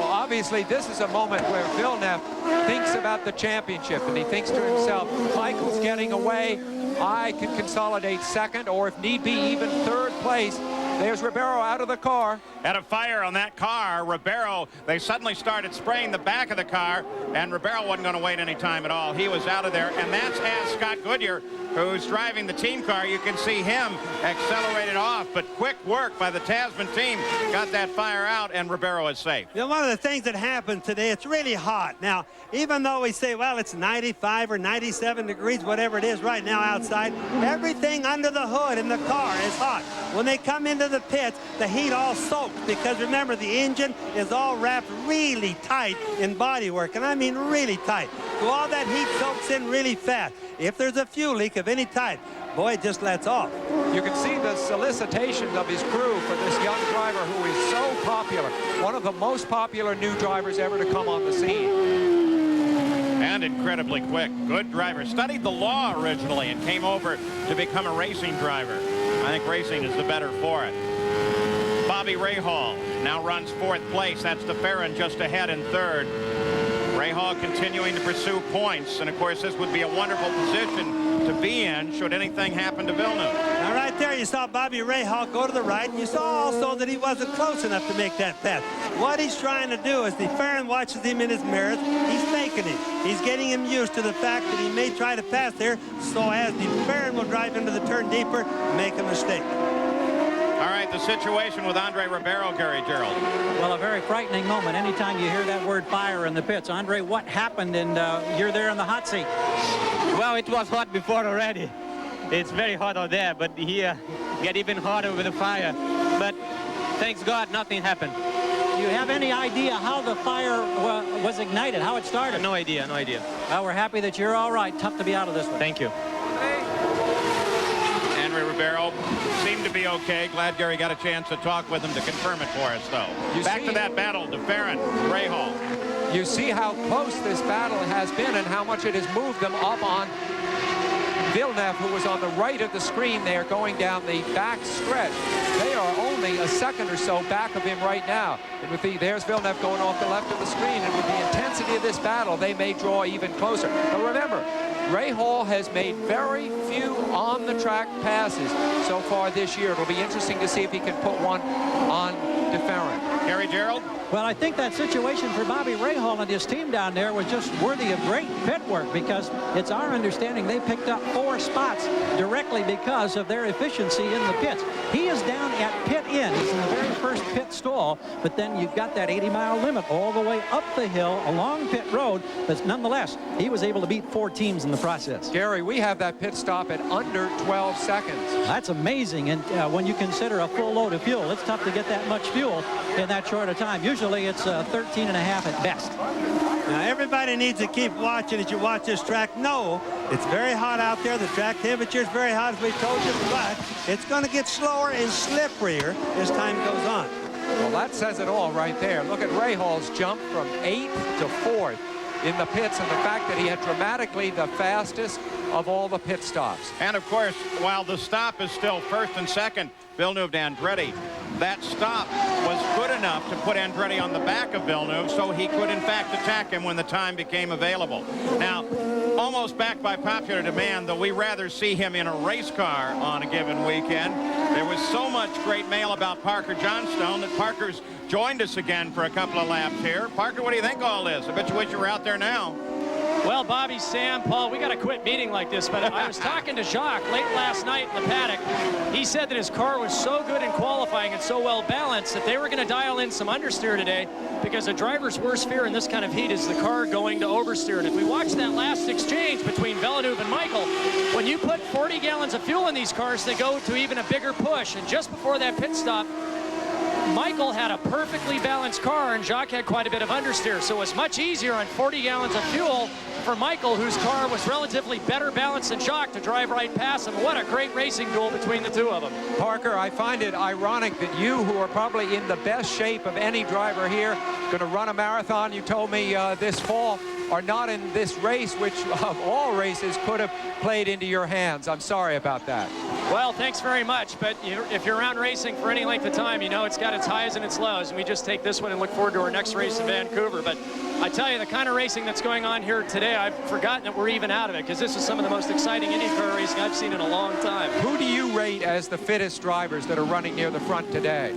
Obviously, this is a moment where Villeneuve thinks about the championship, and he thinks to himself, Michael's getting away. I can consolidate second, or if need be, even third place. There's Ribeiro out of the car. Had a fire on that car. Ribeiro, they suddenly started spraying the back of the car, and Ribeiro wasn't going to wait any time at all. He was out of there, and that's as Scott Goodyear, who's driving the team car. You can see him accelerated off, but quick work by the Tasman team. Got that fire out, and Ribeiro is safe. You know, one of the things that happened today, it's really hot. Now, even though we say, well, it's 95 or 97 degrees, whatever it is right now outside, everything under the hood in the car is hot. When they come into the pits, the heat all soaks, because remember, the engine is all wrapped really tight in bodywork, and I mean really tight. So all that heat soaks in really fast. If there's a fuel leak of any type, boy, it just lets off. You can see the solicitations of his crew for this young driver who is so popular. One of the most popular new drivers ever to come on the scene. And incredibly quick. Good driver. Studied the law originally and came over to become a racing driver. I think racing is the better for it. Bobby Rahal now runs 4th place. That's de Ferran just ahead in 3rd. Rahal continuing to pursue points, and of course this would be a wonderful position to be in should anything happen to Villeneuve. Now right there you saw Bobby Rahal go to the right, and you saw also that he wasn't close enough to make that pass. What he's trying to do is de Ferran watches him in his mirrors. He's faking him. He's getting him used to the fact that he may try to pass there, so as de Ferran will drive into the turn deeper, make a mistake. All right, the situation with Andre Ribeiro, Gary Gerald. Well, a very frightening moment anytime you hear that word fire in the pits. Andre, what happened? And you're there in the hot seat. Well, it was hot before already. It's very hot out there, but here get even hotter with the fire. But thanks God, nothing happened. Do you have any idea how the fire was ignited, how it started? No idea, no idea. Well, we're happy that you're all right. Tough to be out of this one. Thank you. Andre Ribeiro seemed to be okay. Glad Gary got a chance to talk with him to confirm it for us, though. Back to that battle, de Ferran, Rahal. You see how close this battle has been and how much it has moved them up on Villeneuve, who was on the right of the screen there going down the back stretch. They are only a second or so back of him right now. And with there's Villeneuve going off the left of the screen, and with the intensity of this battle, they may draw even closer. But remember, Ray Hall has made very few on-the-track passes so far this year. It'll be interesting to see if he can put one on DeFerrin. Gary Gerald? Well, I think that situation for Bobby Rahal and his team down there was just worthy of great pit work, because it's our understanding they picked up 4 spots directly because of their efficiency in the pits. He is down at pit in. He's in the very first pit stall, but then you've got that 80-mile limit all the way up the hill along pit road. But nonetheless, he was able to beat 4 teams in the process. Gary, we have that pit stop at under 12 seconds. That's amazing. And when you consider a full load of fuel, it's tough to get that much fuel in that short a time. Usually it's 13 and a half at best. Now everybody needs to keep watching as you watch this track. No, it's very hot out there. The track temperature is very hot, as we told you, but it's going to get slower and slipperier as time goes on. Well, that says it all right there. Look at Rahal's jump from 8th to 4th in the pits, and the fact that he had dramatically the fastest of all the pit stops. And of course, while the stop is still first and second, Villeneuve to Andretti, that stop was good enough to put Andretti on the back of Villeneuve so he could in fact attack him when the time became available. Now, almost back by popular demand, though we rather see him in a race car on a given weekend. There was so much great mail about Parker Johnstone that Parker's joined us again for a couple of laps here. Parker, what do you think of all this? I bet you wish you were out there now. Well, Bobby, Sam, Paul, we got to quit meeting like this, but I was talking to Jacques late last night in the paddock. He said that his car was so good in qualifying and so well balanced that they were going to dial in some understeer today, because a driver's worst fear in this kind of heat is the car going to oversteer. And if we watch that last exchange between Villeneuve and Michael, when you put 40 gallons of fuel in these cars, they go to even a bigger push. And just before that pit stop, Michael had a perfectly balanced car and Jacques had quite a bit of understeer. So it was much easier on 40 gallons of fuel for Michael, whose car was relatively better balanced than Jacques, to drive right past him. What a great racing duel between the two of them. Parker, I find it ironic that you, who are probably in the best shape of any driver here, going to run a marathon, you told me this fall, are not in this race, which of all races could have played into your hands. I'm sorry about that. Well, thanks very much. But if you're around racing for any length of time, you know it's got its highs and its lows. And we just take this one and look forward to our next race in Vancouver. But I tell you, the kind of racing that's going on here today, I've forgotten that we're even out of it, because this is some of the most exciting IndyCar racing I've seen in a long time. Who do you rate as the fittest drivers that are running near the front today?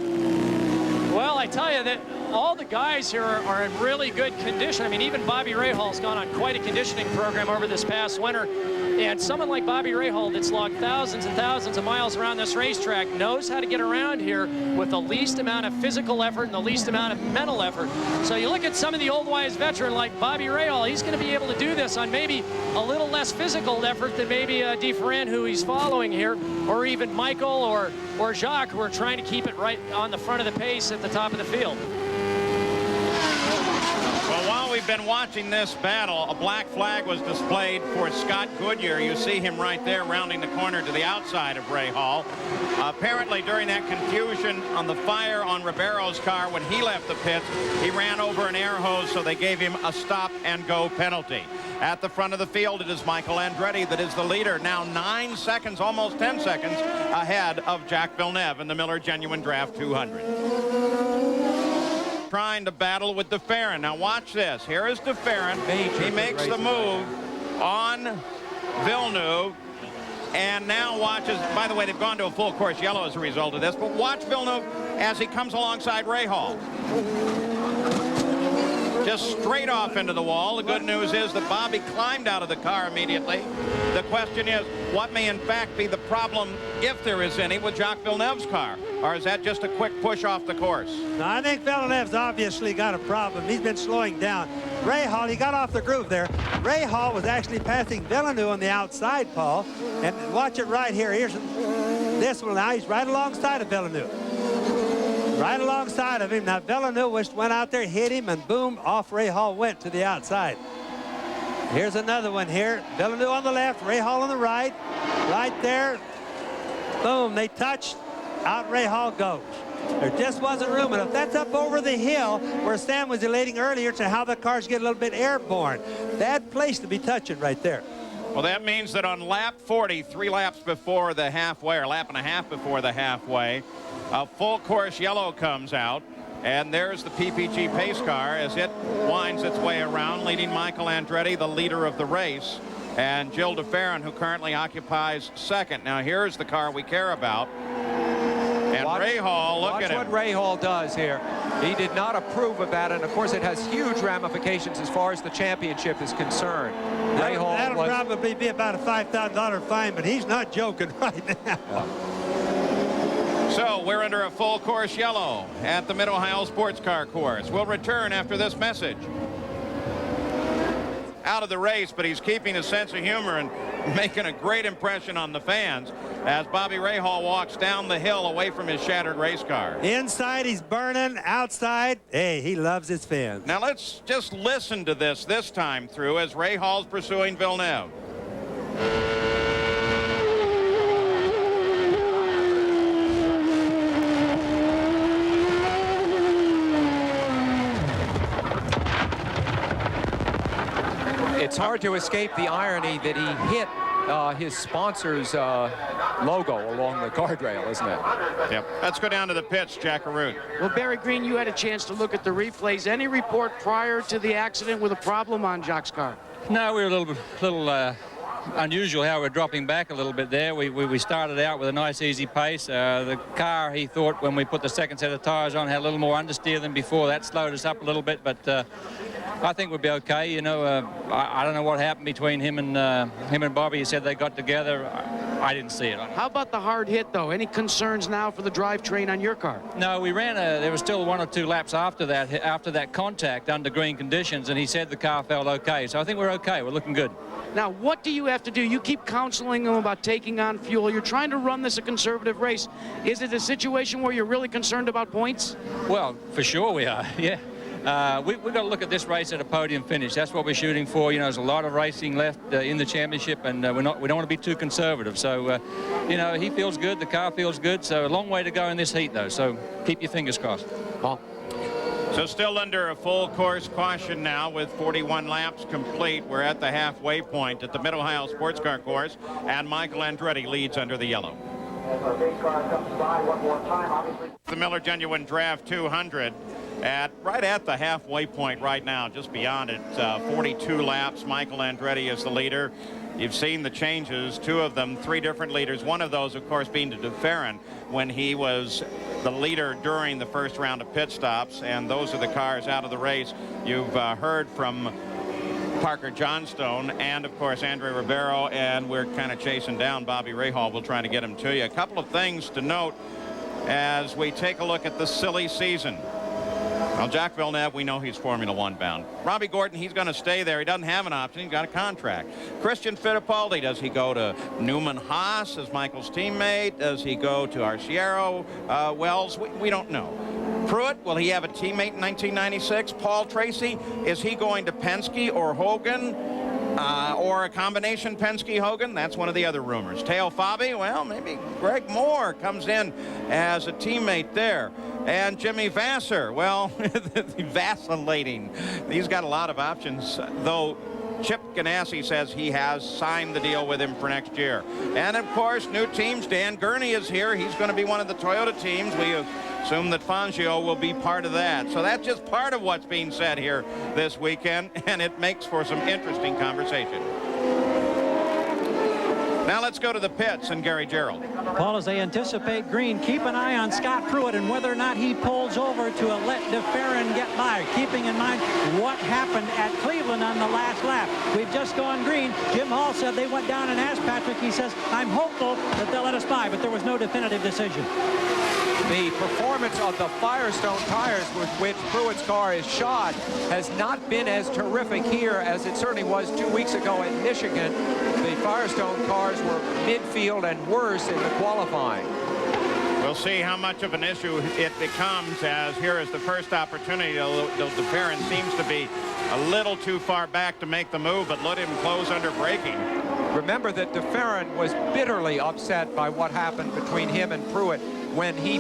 Well, I tell you that all the guys here are in really good condition. I mean, even Bobby Rahal's gone on quite a conditioning program over this past winter. And someone like Bobby Rahal, that's logged thousands and thousands of miles around this racetrack, knows how to get around here with the least amount of physical effort and the least amount of mental effort. So you look at some of the old wise veteran like Bobby Rahal, he's going to be able to do this on maybe a little less physical effort than maybe DeFerrin, who he's following here, or even Michael or Jacques, who are trying to keep it right on the front of the pace at the top of the field. Well, while we've been watching this battle, a black flag was displayed for Scott Goodyear. You see him right there rounding the corner to the outside of Ray Hall. Apparently, during that confusion on the fire on Ribeiro's car when he left the pits, he ran over an air hose, so they gave him a stop-and-go penalty. At the front of the field, it is Michael Andretti that is the leader, now 9 seconds, almost 10 seconds, ahead of Jacques Villeneuve in the Miller Genuine Draft 200. Trying to battle with DeFerrin. Now watch this. Here is DeFerrin. He makes the move on Villeneuve. And now watches, by the way, they've gone to a full course yellow as a result of this, but watch Villeneuve as he comes alongside Rahal. Just straight off into the wall. The good news is that Bobby climbed out of the car immediately. The question is, what may in fact be the problem, if there is any, with Jacques Villeneuve's car? Or is that just a quick push off the course? No, I think Villeneuve's obviously got a problem. He's been slowing down. Rahal, he got off the groove there. Rahal was actually passing Villeneuve on the outside, Paul. And watch it right here. Here's this one now. He's right alongside of Villeneuve. Right alongside of him. Now Villeneuve went out there, hit him, and boom, off Rahal went to the outside. Here's another one here. Villeneuve on the left, Rahal on the right. Right there. Boom, they touched. Out Rahal goes. There just wasn't room enough. That's up over the hill where Sam was elating earlier to how the cars get a little bit airborne. Bad place to be touching right there. Well, that means that on lap 40, 3 laps before the halfway, or lap and a half before the halfway, a full course yellow comes out. And there's the PPG pace car as it winds its way around, leading Michael Andretti, the leader of the race, and Gilles de Ferran, who currently occupies second. Now, here's the car we care about. And Rahal, look at him. Watch what Rahal does here. He did not approve of that, and of course it has huge ramifications as far as the championship is concerned. That'll probably be about a $5,000 fine, but he's not joking right now. So we're under a full course yellow at the Mid-Ohio Sports Car Course. We'll return after this message. Out of the race, but he's keeping a sense of humor and making a great impression on the fans as Bobby Rahal walks down the hill away from his shattered race car. Inside, he's burning. Outside, hey, he loves his fans. Now let's just listen to this time through as Rahal's pursuing Villeneuve. It's hard to escape the irony that he hit his sponsor's logo along the guardrail, isn't it? Yep. Let's go down to the pits, Jack Arute. Well, Barry Green, you had a chance to look at the replays. Any report prior to the accident with a problem on Jacques' car? No, we were a little unusual how we're dropping back a little bit there. We started out with a nice easy pace. The car, he thought, when we put the second set of tires on, had a little more understeer than before. That slowed us up a little bit, but I think we'll be okay. You know, I don't know what happened between him and Bobby. He said they got together. I didn't see it. How about the hard hit, though? Any concerns now for the drivetrain on your car? No, we ran there was still 1 or 2 laps after that contact under green conditions, and he said the car felt okay. So I think we're okay. We're looking good. Now, what do you have to do? You keep counseling them about taking on fuel. You're trying to run this a conservative race. Is it a situation where you're really concerned about points? Well, for sure we are, yeah. We've got to look at this race at a podium finish. That's what we're shooting for. You know, there's a lot of racing left in the championship, and we don't want to be too conservative. So, you know, he feels good, the car feels good. So a long way to go in this heat, though. So keep your fingers crossed. Paul. So still under a full course caution now with 41 laps complete. We're at the halfway point at the Mid-Ohio Sports Car Course, and Michael Andretti leads under the yellow. The Miller Genuine Draft 200 right at the halfway point right now, just beyond it. 42 laps. Michael Andretti is the leader. You've seen the changes, 2 of them, 3 different leaders. One of those, of course, being de Ferran when he was the leader during the first round of pit stops, and those are the cars out of the race. You've heard from Parker Johnstone and, of course, Andre Ribeiro, and we're kind of chasing down Bobby Rahal. We'll try to get him to you. A couple of things to note as we take a look at the silly season. Well, Jacques Villeneuve, we know he's Formula One bound. Robbie Gordon, he's going to stay there. He doesn't have an option. He's got a contract. Christian Fittipaldi, does he go to Newman Haas as Michael's teammate? Does he go to Arciero Wells? We don't know. Pruitt, will he have a teammate in 1996? Paul Tracy, is he going to Penske or Hogan? Or a combination Penske-Hogan? That's one of the other rumors. Teo Fabi, well, maybe Greg Moore comes in as a teammate there. And Jimmy Vasser, well, vacillating. He's got a lot of options, though Chip Ganassi says he has signed the deal with him for next year. And, of course, new teams. Dan Gurney is here. He's going to be one of the Toyota teams. We assume that Fangio will be part of that. So that's just part of what's being said here this weekend, and it makes for some interesting conversation. Now let's go to the pits and Gary Gerald. Paul, as they anticipate green, keep an eye on Scott Pruitt and whether or not he pulls over to let de Ferran get by, keeping in mind what happened at Cleveland on the last lap. We've just gone green. Jim Hall said they went down and asked Patrick. He says, I'm hopeful that they'll let us by, but there was no definitive decision. The performance of the Firestone tires with which Pruitt's car is shod has not been as terrific here as it certainly was 2 weeks ago at Michigan. The Firestone cars were midfield and worse in the qualifying. We'll see how much of an issue it becomes, as here is the first opportunity. De Ferran seems to be a little too far back to make the move, but let him close under braking. Remember that de Ferran was bitterly upset by what happened between him and Pruitt when de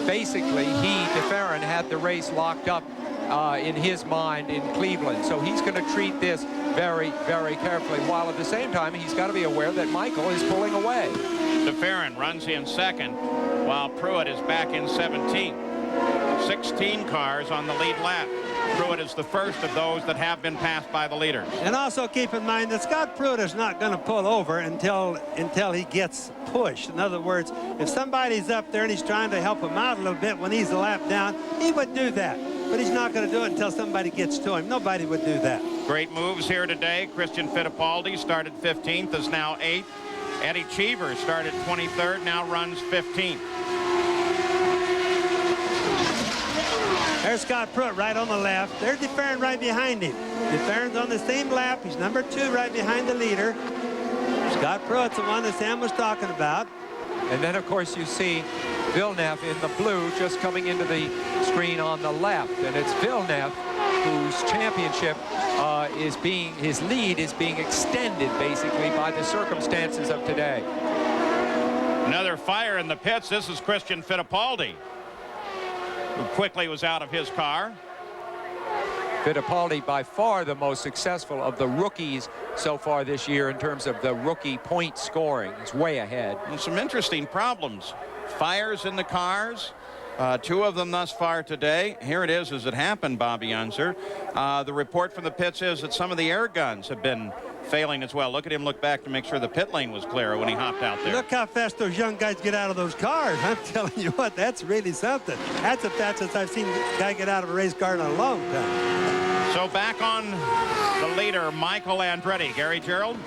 Ferran, had the race locked up in his mind in Cleveland. So he's going to treat this very, very carefully, while at the same time he's got to be aware that Michael is pulling away. DeFerrin runs in second, while Pruitt is back in 17th. 16 cars on the lead lap. Pruitt is the first of those that have been passed by the leaders. And also keep in mind that Scott Pruitt is not going to pull over until he gets pushed. In other words, if somebody's up there and he's trying to help him out a little bit when he's a lap down, he would do that. But he's not going to do it until somebody gets to him. Nobody would do that. Great moves here today. Christian Fittipaldi started 15th, is now 8th. Eddie Cheever started 23rd, now runs 15th. There's Scott Pruitt right on the left. There's DeFerrin right behind him. DeFerrin's on the same lap. He's number 2 right behind the leader. Scott Pruitt's the one that Sam was talking about. And then, of course, you see Villeneuve in the blue just coming into the screen on the left. And it's Villeneuve whose championship his lead is being extended, basically, by the circumstances of today. Another fire in the pits. This is Christian Fittipaldi, who quickly was out of his car. Fittipaldi, by far the most successful of the rookies so far this year in terms of the rookie point scoring. He's way ahead. And some interesting problems. Fires in the cars. 2 of them thus far today. Here it is as it happened, Bobby Unser. The report from the pits is that some of the air guns have been failing as well. Look at him look back to make sure the pit lane was clear when he hopped out there. Look how fast those young guys get out of those cars. I'm telling you what, that's really something. That's the fastest I've seen a guy get out of a race car in a long time. So back on the leader, Michael Andretti. Gary Gerald?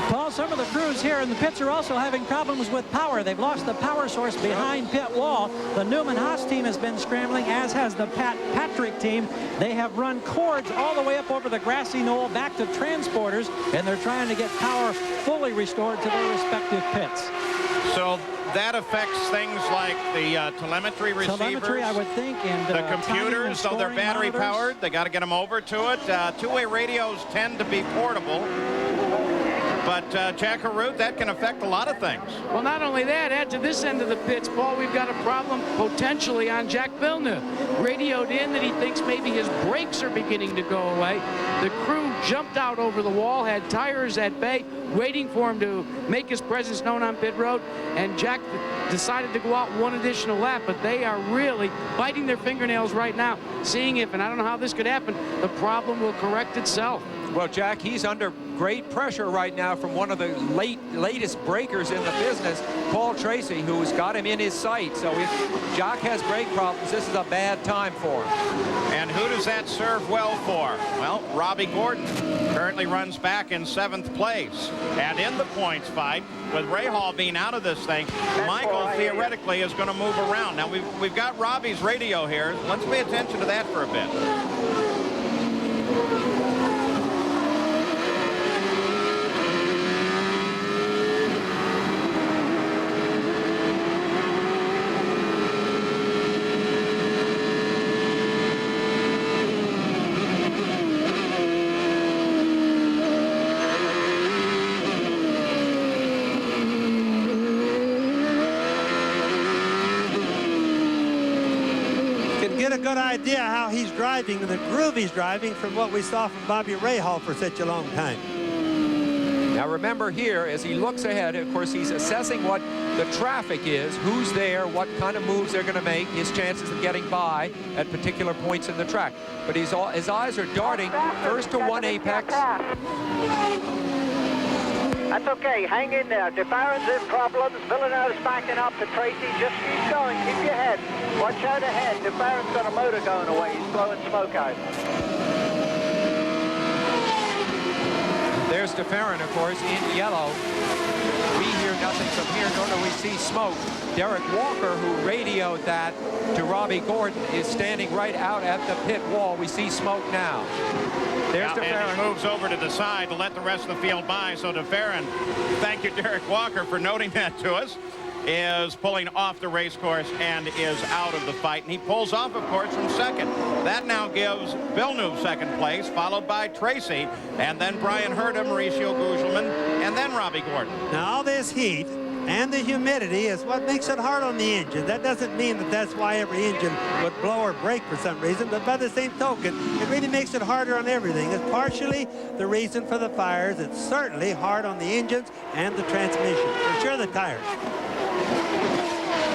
Paul, some of the crews here in the pits are also having problems with power. They've lost the power source behind pit wall. The Newman-Haas team has been scrambling, as has the Patrick team. They have run cords all the way up over the grassy knoll back to transporters, and they're trying to get power fully restored to their respective pits. So that affects things like the telemetry receivers. Telemetry, I would think, and the computers, so they're battery monitors. powered. They got to get them over to it. Two-way radios tend to be portable. But Jack Harut, that can affect a lot of things. Well, not only that, add to this end of the pits, Paul, we've got a problem potentially on Jack Villeneuve. Radioed in that he thinks maybe his brakes are beginning to go away. The crew jumped out over the wall, had tires at bay, waiting for him to make his presence known on pit road, and Jack decided to go out one additional lap, but they are really biting their fingernails right now, seeing if, and I don't know how this could happen, the problem will correct itself. Well, Jack, he's under great pressure right now from one of the latest breakers in the business, Paul Tracy, who's got him in his sight. So if Jack has brake problems, this is a bad time for him. And who does that serve well for? Well, Robbie Gordon currently runs back in 7th place. And in the points fight, with Ray Hall being out of this thing, Michael theoretically is going to move around. Now, we've got Robbie's radio here. Let's pay attention to that for a bit. Get a good idea how he's driving and the groove he's driving from what we saw from Bobby Rahal for such a long time. Now remember here, as he looks ahead, of course, he's assessing what the traffic is, who's there, what kind of moves they're going to make, his chances of getting by at particular points in the track. But his eyes are darting first to one apex. That's okay. Hang in there. DeFerrin's in problems. Villeneuve's backing up to Tracy. Just keep going. Keep your head. Watch out ahead. DeFerrin's got a motor going away. He's blowing smoke out. There's DeFerrin, of course, in yellow. We hear nothing from here, nor do we see smoke. Derek Walker, who radioed that to Robbie Gordon, is standing right out at the pit wall. We see smoke now. There's DeFerrin. And he moves over to the side to let the rest of the field by. So DeFerrin, thank you, Derek Walker, for noting that to us, is pulling off the race course and is out of the fight. And he pulls off, of course, from second. That now gives Villeneuve second place, followed by Tracy, and then Brian Herta, Mauricio Gugelmin, and then Robbie Gordon. Now, all this heat and the humidity is what makes it hard on the engine. That doesn't mean that that's why every engine would blow or break for some reason, but by the same token, it really makes it harder on everything. It's partially the reason for the fires. It's certainly hard on the engines and the transmission. For sure, the tires.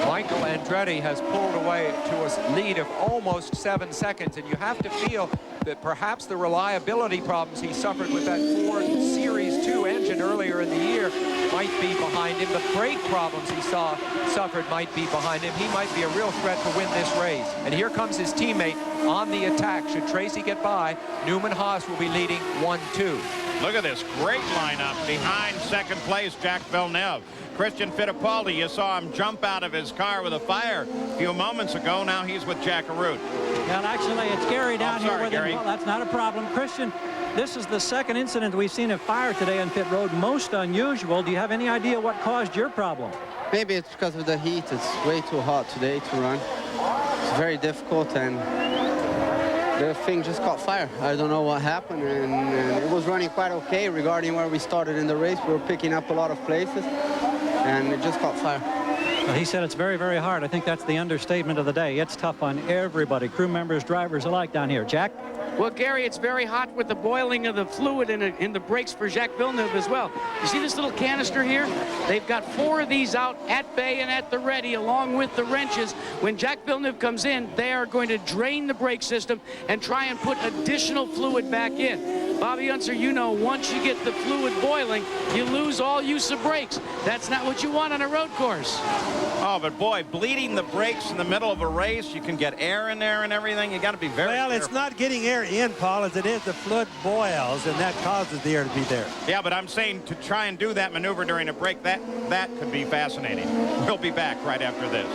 Michael Andretti has pulled away to a lead of almost 7 seconds, and you have to feel that perhaps the reliability problems he suffered with that Ford Series 2 engine earlier in the year might be behind him. The brake problems he suffered might be behind him. He might be a real threat to win this race. And here comes his teammate on the attack. Should Tracy get by, Newman Haas will be leading 1-2. Look at this great lineup behind second place Jacques Villeneuve. Christian Fittipaldi, you saw him jump out of his car with a fire a few moments ago. Now he's with Jack Arute. Well, actually, it's Gary down here with Gary. him. Well, that's not a problem. Christian, this is the second incident we've seen of fire today on pit road. Most unusual. Do you have any idea what caused your problem? Maybe it's because of the heat. It's way too hot today to run. It's very difficult, and the thing just caught fire. I don't know what happened, and it was running quite okay regarding where we started in the race. We were picking up a lot of places, and it just caught fire. Well, he said it's very, very hard. I think that's the understatement of the day. It's tough on everybody, crew members, drivers alike down here. Jack? Well, Gary, it's very hot with the boiling of the fluid in the brakes for Jacques Villeneuve as well. You see this little canister here? They've got 4 of these out at bay and at the ready, along with the wrenches. When Jacques Villeneuve comes in, they are going to drain the brake system and try and put additional fluid back in. Bobby Unser, you know, once you get the fluid boiling, you lose all use of brakes. That's not what you want on a road course. Oh, but boy, bleeding the brakes in the middle of a race, you can get air in there and everything. You got to be very careful. It's not getting air in, Paul, as it is the fluid boils, and that causes the air to be there. Yeah, but I'm saying to try and do that maneuver during a break, that could be fascinating. We'll be back right after this.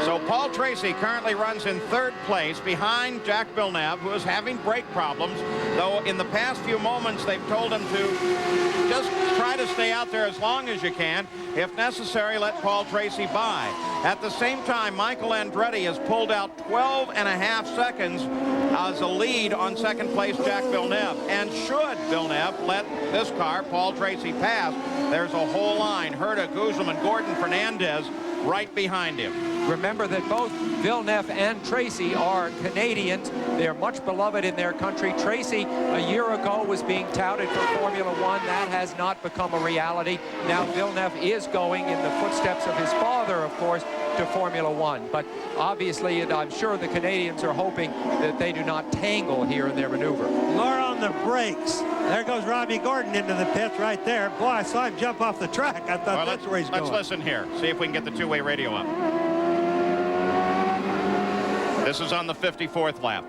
So Paul Tracy currently runs in 3rd place behind Jacques Villeneuve, who is having brake problems, though in the past few moments they've told him to just try to stay out there as long as you can. If necessary, let Paul Tracy by. At the same time, Michael Andretti has pulled out 12.5 seconds as a lead on 2nd place Jacques Villeneuve. And should Villeneuve let this car, Paul Tracy, pass, there's a whole line. Herta, Guzman, Gordon, Fernandez right behind him. Remember that both Villeneuve and Tracy are Canadians. They're much beloved in their country. Tracy, a year ago, was being touted for Formula One. That has not become a reality. Now Villeneuve is going in the footsteps of his father, of course, to Formula One. But obviously, I'm sure the Canadians are hoping that they do not tangle here in their maneuver. More on the brakes. There goes Robbie Gordon into the pits right there. Boy, I saw him jump off the track. I thought that's where he's going. Let's listen here. See if we can get the two-way radio up. This is on the 54th lap.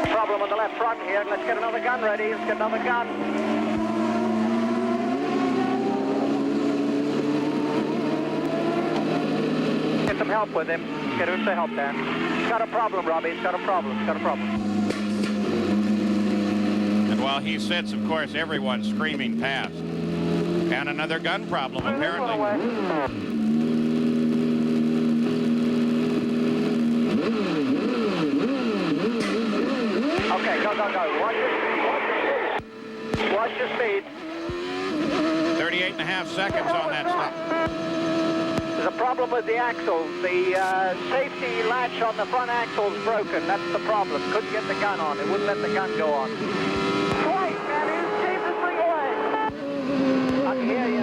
Problem on the left front here. Let's get another gun ready. Let's get another gun. Get some help with him. Get him some help there. He's got a problem, Robbie. He's got a problem. He's got a problem. And while he sits, of course, everyone's screaming past. And another gun problem, apparently. Okay, go, go, go. Watch your speed. Watch your speed. 38.5 seconds on that stop. There's a problem with the axle. The safety latch on the front axle is broken. That's the problem. Couldn't get the gun on. It wouldn't let the gun go on. Wait, man, keep this thing away. I can hear you.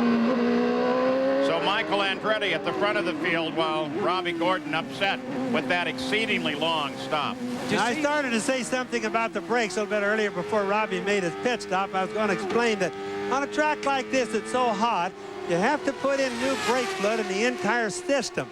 So Michael Andretti at the front of the field while Robbie Gordon upset with that exceedingly long stop. I started to say something about the brakes a little bit earlier before Robbie made his pit stop. I was going to explain that on a track like this, it's so hot, you have to put in new brake fluid in the entire system.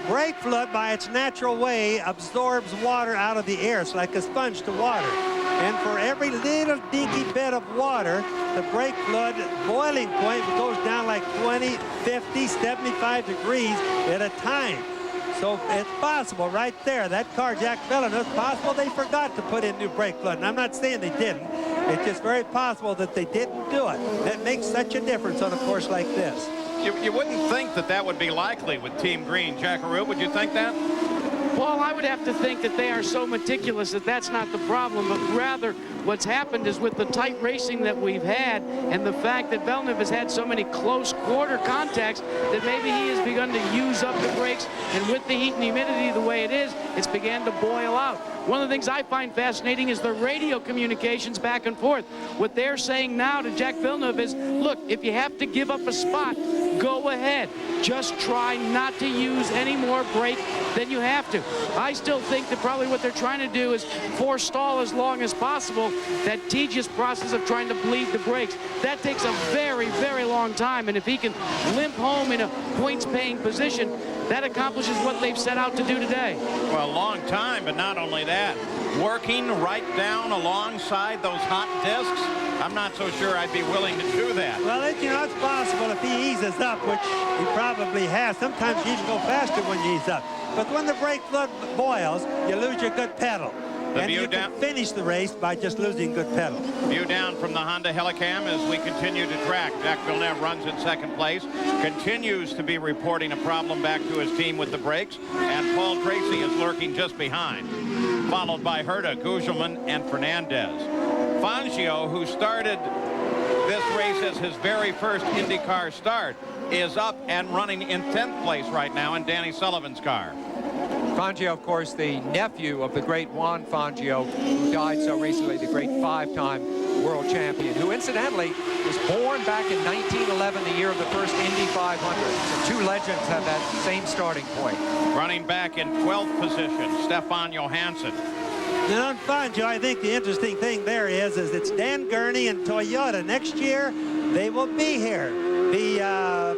Brake fluid, by its natural way, absorbs water out of the air. It's like a sponge to water. And for every little dinky bit of water, the brake fluid boiling point goes down like 20, 50, 75 degrees at a time. So it's possible right there. That car, Jacques Villeneuve, it's possible they forgot to put in new brake fluid. And I'm not saying they didn't. It's just very possible that they didn't do it. That makes such a difference on a course like this. You wouldn't think that that would be likely with Team Green. Jack Arute, would you think that? Paul, I would have to think that they are so meticulous that that's not the problem, but rather what's happened is with the tight racing that we've had and the fact that Villeneuve has had so many close quarter contacts that maybe he has begun to use up the brakes, and with the heat and humidity the way it is, it's began to boil out. One of the things I find fascinating is the radio communications back and forth. What they're saying now to Jacques Villeneuve is, look, if you have to give up a spot, go ahead. Just try not to use any more brake than you have to. I still think that probably what they're trying to do is forestall as long as possible that tedious process of trying to bleed the brakes. That takes a very, very long time, and if he can limp home in a points-paying position, that accomplishes what they've set out to do today. Well, a long time, but not only that, working right down alongside those hot discs, I'm not so sure I'd be willing to do that. Well, you know, it's possible if he eases up, which he probably has. Sometimes you even go faster when you ease up. But when the brake fluid boils, you lose your good pedal. And you can finish the race by just losing good pedal. View down from the Honda Helicam as we continue to track. Jacques Villeneuve runs in second place, continues to be reporting a problem back to his team with the brakes, and Paul Tracy is lurking just behind, followed by Herta, Gugelmin, and Fernandez. Fangio, who started this race as his very first IndyCar start, is up and running in 10th place right now in Danny Sullivan's car. Fangio, of course, the nephew of the great Juan Fangio, who died so recently, the great five-time world champion, who incidentally was born back in 1911, the year of the first Indy 500. So two legends have that same starting point. Running back in 12th position, Stefan Johansson. And on Fangio, I think the interesting thing there is it's Dan Gurney and Toyota. Next year, they will be here.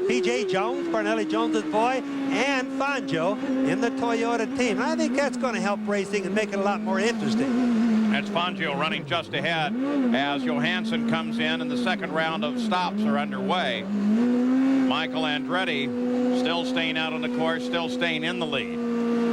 P.J. Jones, Parnelli Jones's boy, and Fangio in the Toyota team. And I think that's going to help racing and make it a lot more interesting. That's Fangio running just ahead as Johansson comes in and the second round of stops are underway. Michael Andretti still staying out on the course, still staying in the lead.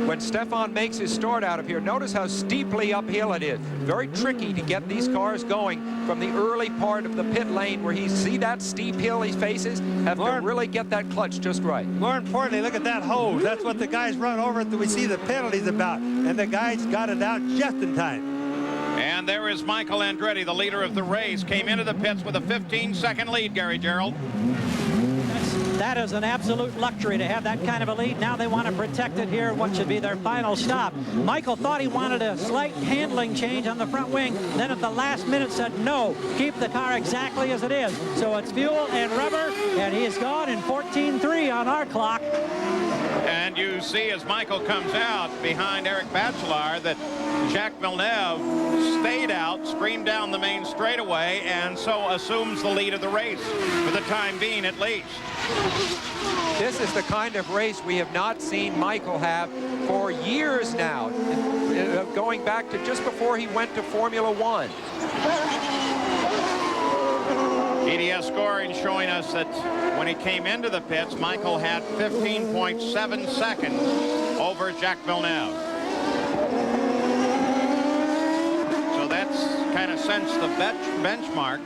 When Stefan makes his start out of here, notice how steeply uphill it is. Very tricky to get these cars going from the early part of the pit lane where he see that steep hill he faces, have to really get that clutch just right. More importantly, look at that hose. That's what the guys run over that we see the penalties about. And the guys got it out just in time. And there is Michael Andretti, the leader of the race, came into the pits with a 15-second lead, Gary Gerald. That is an absolute luxury to have that kind of a lead. Now they want to protect it here, what should be their final stop. Michael thought he wanted a slight handling change on the front wing, then at the last minute said no, keep the car exactly as it is. So it's fuel and rubber, and he is gone in 14.3 on our clock. And you see as Michael comes out behind Eric Bachelard that Jacques Villeneuve stayed out, screamed down the main straightaway, and so assumes the lead of the race for the time being at least. This is the kind of race we have not seen Michael have for years now, going back to just before he went to Formula One. EDS scoring showing us that when he came into the pits, Michael had 15.7 seconds over Jacques Villeneuve. So that's kind of sets the benchmark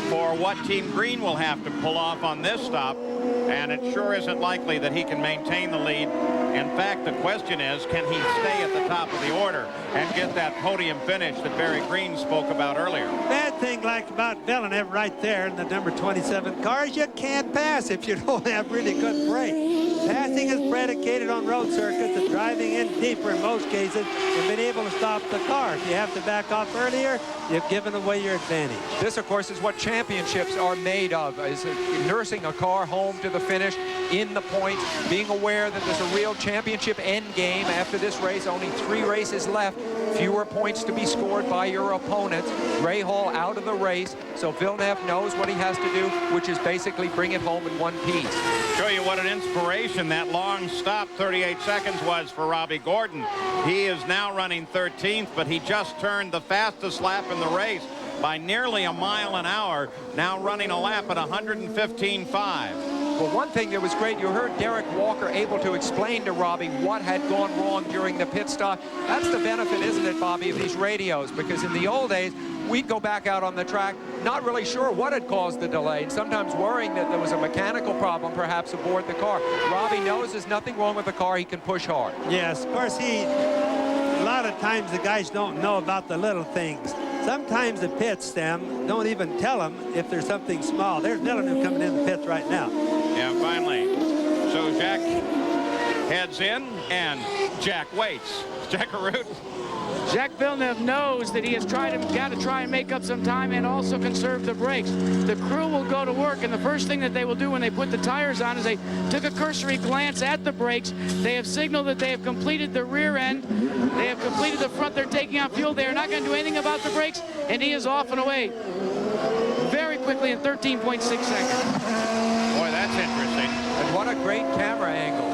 for what Team Green will have to pull off on this stop, and it sure isn't likely that he can maintain the lead. In fact, the question is, can he stay at the top of the order and get that podium finish that Barry Green spoke about earlier? Bad thing like about Villeneuve right there in the number 27 cars, you can't pass if you don't have really good brakes. Passing is predicated on road circuits and driving in deeper in most cases and being able to stop the car. If you have to back off earlier, you've given away your advantage. This, of course, is what championships are made of, is nursing a car home to the finish in the points, being aware that there's a real championship end game after this race. Only 3 races left, fewer points to be scored by your opponents. Ray Hall out of the race, so Villeneuve knows what he has to do, which is basically bring it home in one piece. Show you what an inspiration that long stop, 38 seconds, was for Robbie Gordon. He is now running 13th, but he just turned the fastest lap in the race by nearly a mile an hour, now running a lap at 115.5. Well, one thing that was great, you heard Derek Walker able to explain to Robbie what had gone wrong during the pit stop. That's the benefit, isn't it, Bobby, of these radios? Because in the old days, we'd go back out on the track, not really sure what had caused the delay, and sometimes worrying that there was a mechanical problem perhaps aboard the car. Robbie knows there's nothing wrong with the car. He can push hard. Yes, of course, a lot of times the guys don't know about the little things. Sometimes the pits, Sam, don't even tell them if there's something small. There's Villeneuve coming in the pits right now. Yeah, finally. So Jack heads in, and Jack waits. Jack Arute. Jacques Villeneuve knows that he has got to try and make up some time and also conserve the brakes. The crew will go to work, and the first thing that they will do when they put the tires on is they took a cursory glance at the brakes. They have signaled that they have completed the rear end. They have completed the front. They're taking out fuel. They are not going to do anything about the brakes, and he is off and away very quickly in 13.6 seconds. Boy, that's interesting. And what a great camera angle.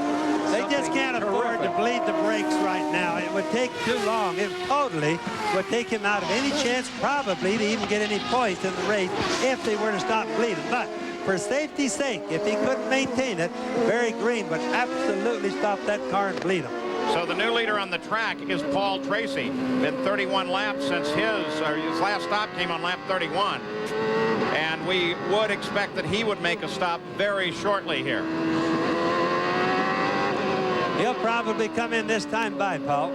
They just can't afford to bleed the brakes right now. It would take too long. It totally would take him out of any chance probably to even get any points in the race if they were to stop bleeding. But for safety's sake, if he couldn't maintain it, Barry Green would absolutely stop that car and bleed him. So the new leader on the track is Paul Tracy. Been 31 laps since his last stop came on lap 31. And we would expect that he would make a stop very shortly here. He'll probably come in this time by, Paul.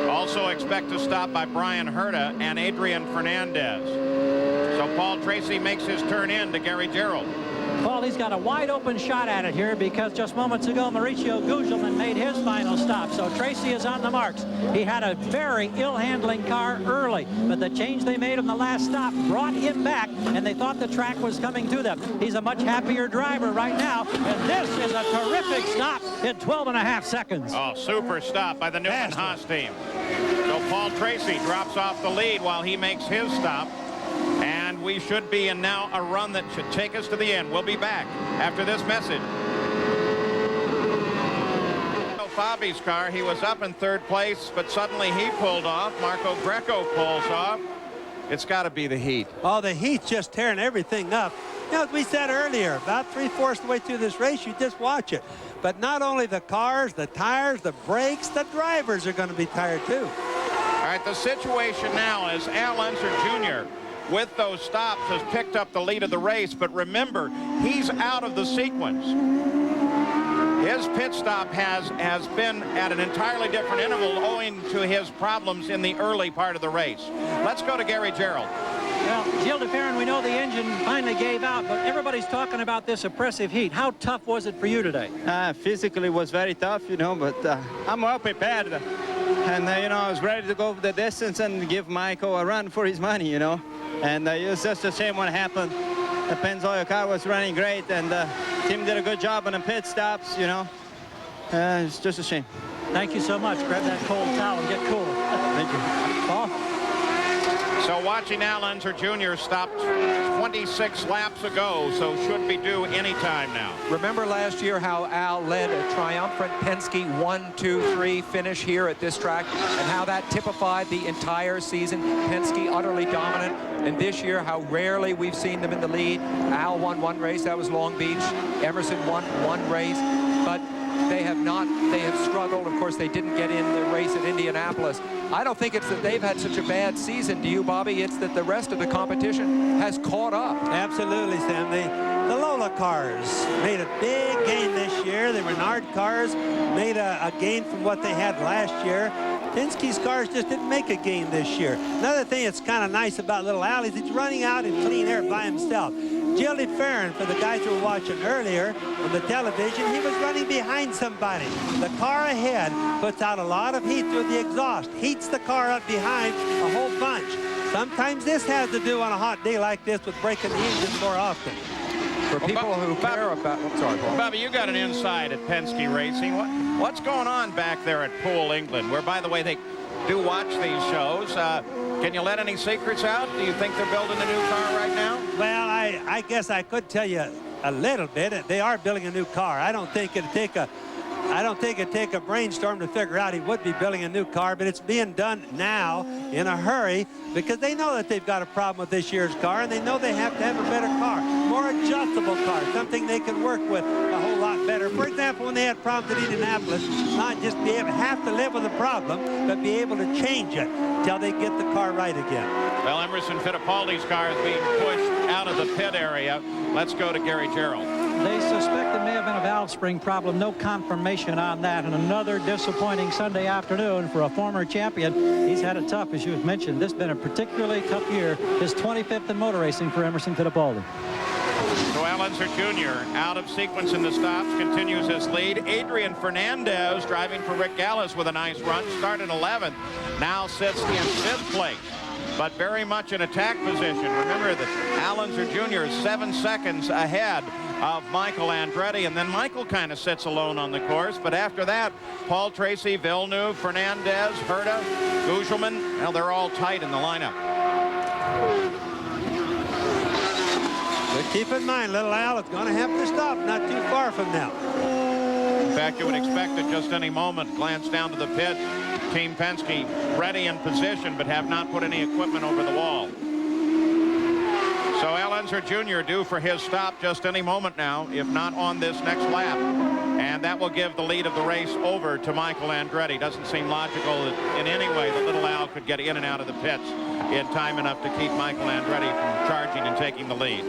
Also expect to stop by Brian Herta and Adrian Fernandez. So Paul Tracy makes his turn in to Gary Gerould. Paul, he's got a wide open shot at it here because just moments ago Mauricio Gugelmin made his final stop. So Tracy is on the marks. He had a very ill-handling car early, but the change they made on the last stop brought him back, and they thought the track was coming to them. He's a much happier driver right now, and this is a terrific stop in 12.5 seconds. Oh, super stop by the Newman Haas team. So Paul Tracy drops off the lead while he makes his stop. And we should be in now a run that should take us to the end. We'll be back after this message. Fabi's car, he was up in third place, but suddenly he pulled off. Marco Greco pulls off. It's got to be the heat. Oh, the heat's just tearing everything up. You know, as we said earlier, about 3/4 the way through this race, you just watch it. But not only the cars, the tires, the brakes, the drivers are going to be tired too. All right, the situation now is Al Unser Jr. with those stops has picked up the lead of the race, but remember, he's out of the sequence. His pit stop has been at an entirely different interval owing to his problems in the early part of the race. Let's go to Gary Gerould. Well, Gilles de Ferran, we know the engine finally gave out, but everybody's talking about this oppressive heat. How tough was it for you today? Physically it was very tough, you know, but I'm well prepared. And, you know, I was ready to go the distance and give Michael a run for his money, you know. And it was just a shame what happened. The Pennzoil car was running great, and the team did a good job on the pit stops, you know. It's just a shame. Thank you so much. Grab that cold towel and get cool. Thank you. Paul? So watching Al Unser Jr. stopped 26 laps ago, so should be due any time now. Remember last year how Al led a triumphant Penske 1-2-3 finish here at this track, and how that typified the entire season. Penske utterly dominant, and this year how rarely we've seen them in the lead. Al won one race, that was Long Beach. Emerson won one race, but they have struggled. Of course, they didn't get in the race at Indianapolis. I don't think it's that they've had such a bad season, do you, Bobby? It's that the rest of the competition has caught up. Absolutely, Sam. The Lola cars made a big gain this year. The Renard cars made a gain from what they had last year. Penske's cars just didn't make a gain this year. Another thing that's kind of nice about little Al is he's running out in clean air by himself. Gilles de Ferran, for the guys who were watching earlier on the television, he was running behind somebody. The car ahead puts out a lot of heat through the exhaust, heats the car up behind a whole bunch. Sometimes this has to do on a hot day like this with breaking the engine more often. For people who care about... I'm sorry, Paul. Bobby, you got an insight at Penske Racing. What's going on back there at Poole, England, where, by the way, they do watch these shows? Can you let any secrets out? Do you think they're building a new car right now? Well, I guess I could tell you a little bit. They are building a new car. I don't think it'd take a brainstorm to figure out he would be building a new car, but it's being done now in a hurry because they know that they've got a problem with this year's car, and they know they have to have a better car, more adjustable car, something they can work with a whole lot better. better. For example, when they had problems at Indianapolis, not just be able have to live with the problem, but be able to change it till they get the car right again. Well, Emerson Fittipaldi's car is being pushed out of the pit area. Let's go to Gary Gerald. They suspect it may have been a valve spring problem. No confirmation on that. And another disappointing Sunday afternoon for a former champion. He's had it tough, as you have mentioned. This has been a particularly tough year. His 25th in motor racing for Emerson Fittipaldi. So Al Unser Jr. out of sequence in the stops, continues his lead. Adrian Fernandez driving for Rick Gallis with a nice run. Started 11th, now sits in 5th place, but very much in attack position. Remember that Al Unser Jr. is 7 seconds ahead of Michael Andretti, and then Michael kind of sits alone on the course. But after that, Paul Tracy, Villeneuve, Fernandez, Herta, Gugelman, well, they're all tight in the lineup. But keep in mind, little Al is going to have to stop not too far from now. In fact, you would expect at just any moment, glance down to the pit, Team Penske ready in position, but have not put any equipment over the wall. So Al Unser Jr. due for his stop just any moment now, if not on this next lap. And that will give the lead of the race over to Michael Andretti. Doesn't seem logical that in any way that little Al could get in and out of the pits in time enough to keep Michael Andretti from charging and taking the lead.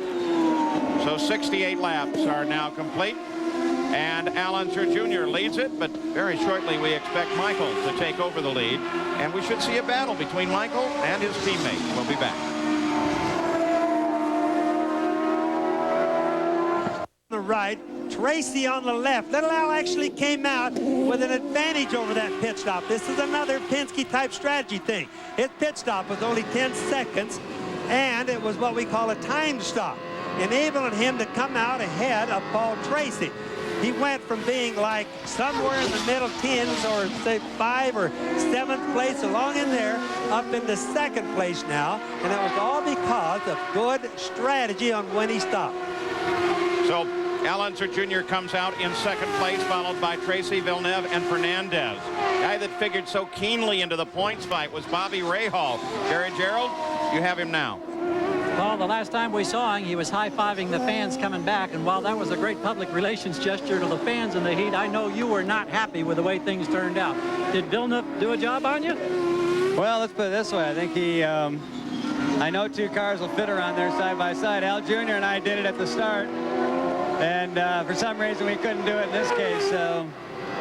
So 68 laps are now complete. And Al Unser Jr. leads it, but very shortly we expect Michael to take over the lead. And we should see a battle between Michael and his teammate. We'll be back. On the right, Tracy on the left. Little Al actually came out with an advantage over that pit stop. This is another Penske type strategy thing. His pit stop was only 10 seconds, and it was what we call a timed stop, enabling him to come out ahead of Paul Tracy. He went from being like somewhere in the middle tens, or say 5th or 7th place along in there, up into 2nd place now, and it was all because of good strategy on when he stopped. So Al Unser Jr. comes out in 2nd place, followed by Tracy, Villeneuve, and Fernandez. The guy that figured so keenly into the points fight was Bobby Rahal. Gary Gerald, you have him now. Well, the last time we saw him, he was high-fiving the fans coming back, and while that was a great public relations gesture to the fans in the heat, I know you were not happy with the way things turned out. Did Villeneuve do a job on you? Well, let's put it this way. I think he, I know 2 cars will fit around there side by side. Al Jr. and I did it at the start, and for some reason we couldn't do it in this case. So,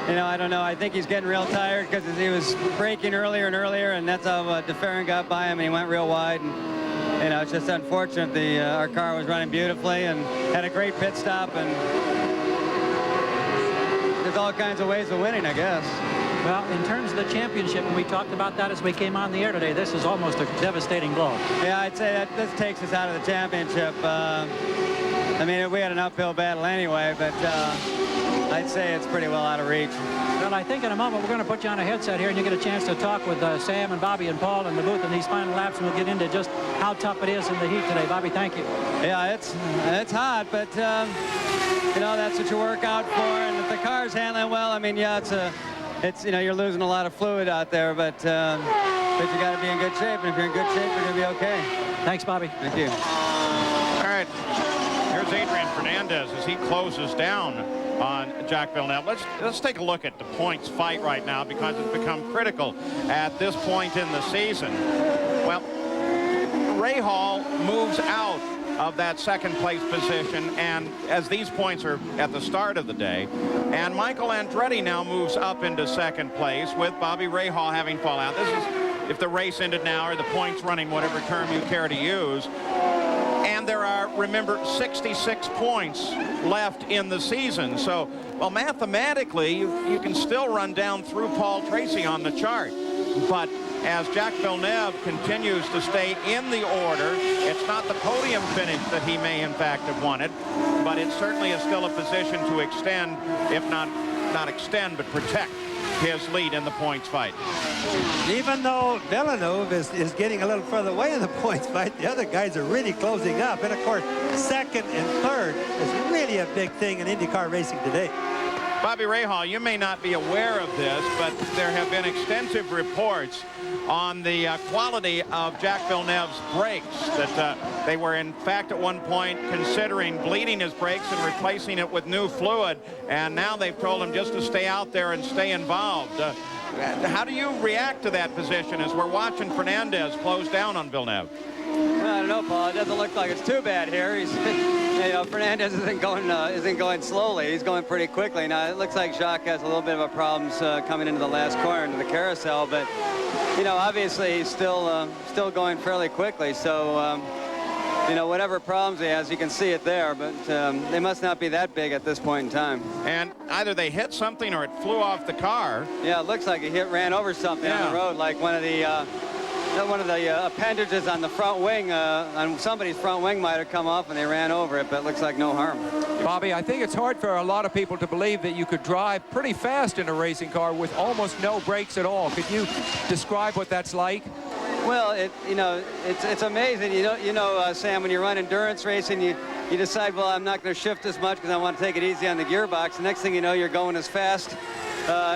you know, I don't know. I think he's getting real tired because he was braking earlier and earlier, and that's how DeFerrin got by him, and he went real wide. And, you know, it's just unfortunate. Our car was running beautifully and had a great pit stop, and there's all kinds of ways of winning, I guess. Well, in terms of the championship, and we talked about that as we came on the air today, this is almost a devastating blow. Yeah, I'd say that this takes us out of the championship. I mean, we had an uphill battle anyway, but I'd say it's pretty well out of reach. Well, I think in a moment we're going to put you on a headset here and you get a chance to talk with Sam and Bobby and Paul in the booth in these final laps, and we'll get into just how tough it is in the heat today. Bobby, thank you. Yeah, it's hot, but you know, that's what you work out for. And if the car's handling well, I mean, yeah, it's you know, you're losing a lot of fluid out there, but you got to be in good shape, and if you're in good shape, you're going to be okay. Thanks, Bobby. Thank you. All right, here's Adrian Fernandez as he closes down on Jacques Villeneuve. Let's take a look at the points fight right now, because it's become critical at this point in the season. Well, Rahal moves out of that 2nd place position, and as these points are at the start of the day, and Michael Andretti now moves up into 2nd place with Bobby Rahal having fallen out. This is if the race ended now, or the points running, whatever term you care to use. And there are, remember, 66 points left in the season. So, well, mathematically, you can still run down through Paul Tracy on the chart. But as Jacques Villeneuve continues to stay in the order, it's not the podium finish that he may, in fact, have wanted, but it certainly is still a position to extend, if not extend, but protect his lead in the points fight. Even though Villeneuve is getting a little further away in the points fight, the other guys are really closing up. And of course, 2nd and 3rd is really a big thing in IndyCar racing today. Bobby Rahal, you may not be aware of this, but there have been extensive reports on the quality of Jacques Villeneuve's brakes, that they were in fact at one point considering bleeding his brakes and replacing it with new fluid, and now they've told him just to stay out there and stay involved. How do you react to that position as we're watching Fernandez close down on Villeneuve? Well, I don't know, Paul. It doesn't look like it's too bad here. He's, you know, Fernandez isn't going slowly. He's going pretty quickly. Now it looks like Jacques has a little bit of a problems coming into the last corner into the carousel, but you know, obviously he's still going fairly quickly. So you know, whatever problems he has, you can see it there, but they must not be that big at this point in time. And either they hit something or it flew off the car. Yeah, it looks like he ran over something on the road, like one of the appendages on the front wing, on somebody's front wing might have come off and they ran over it, but it looks like no harm. Bobby, I think it's hard for a lot of people to believe that you could drive pretty fast in a racing car with almost no brakes at all. Could you describe what that's like? Well, it's amazing. Sam, when you run endurance racing, you decide, well, I'm not going to shift as much because I want to take it easy on the gearbox. The next thing you know, you're going as fast,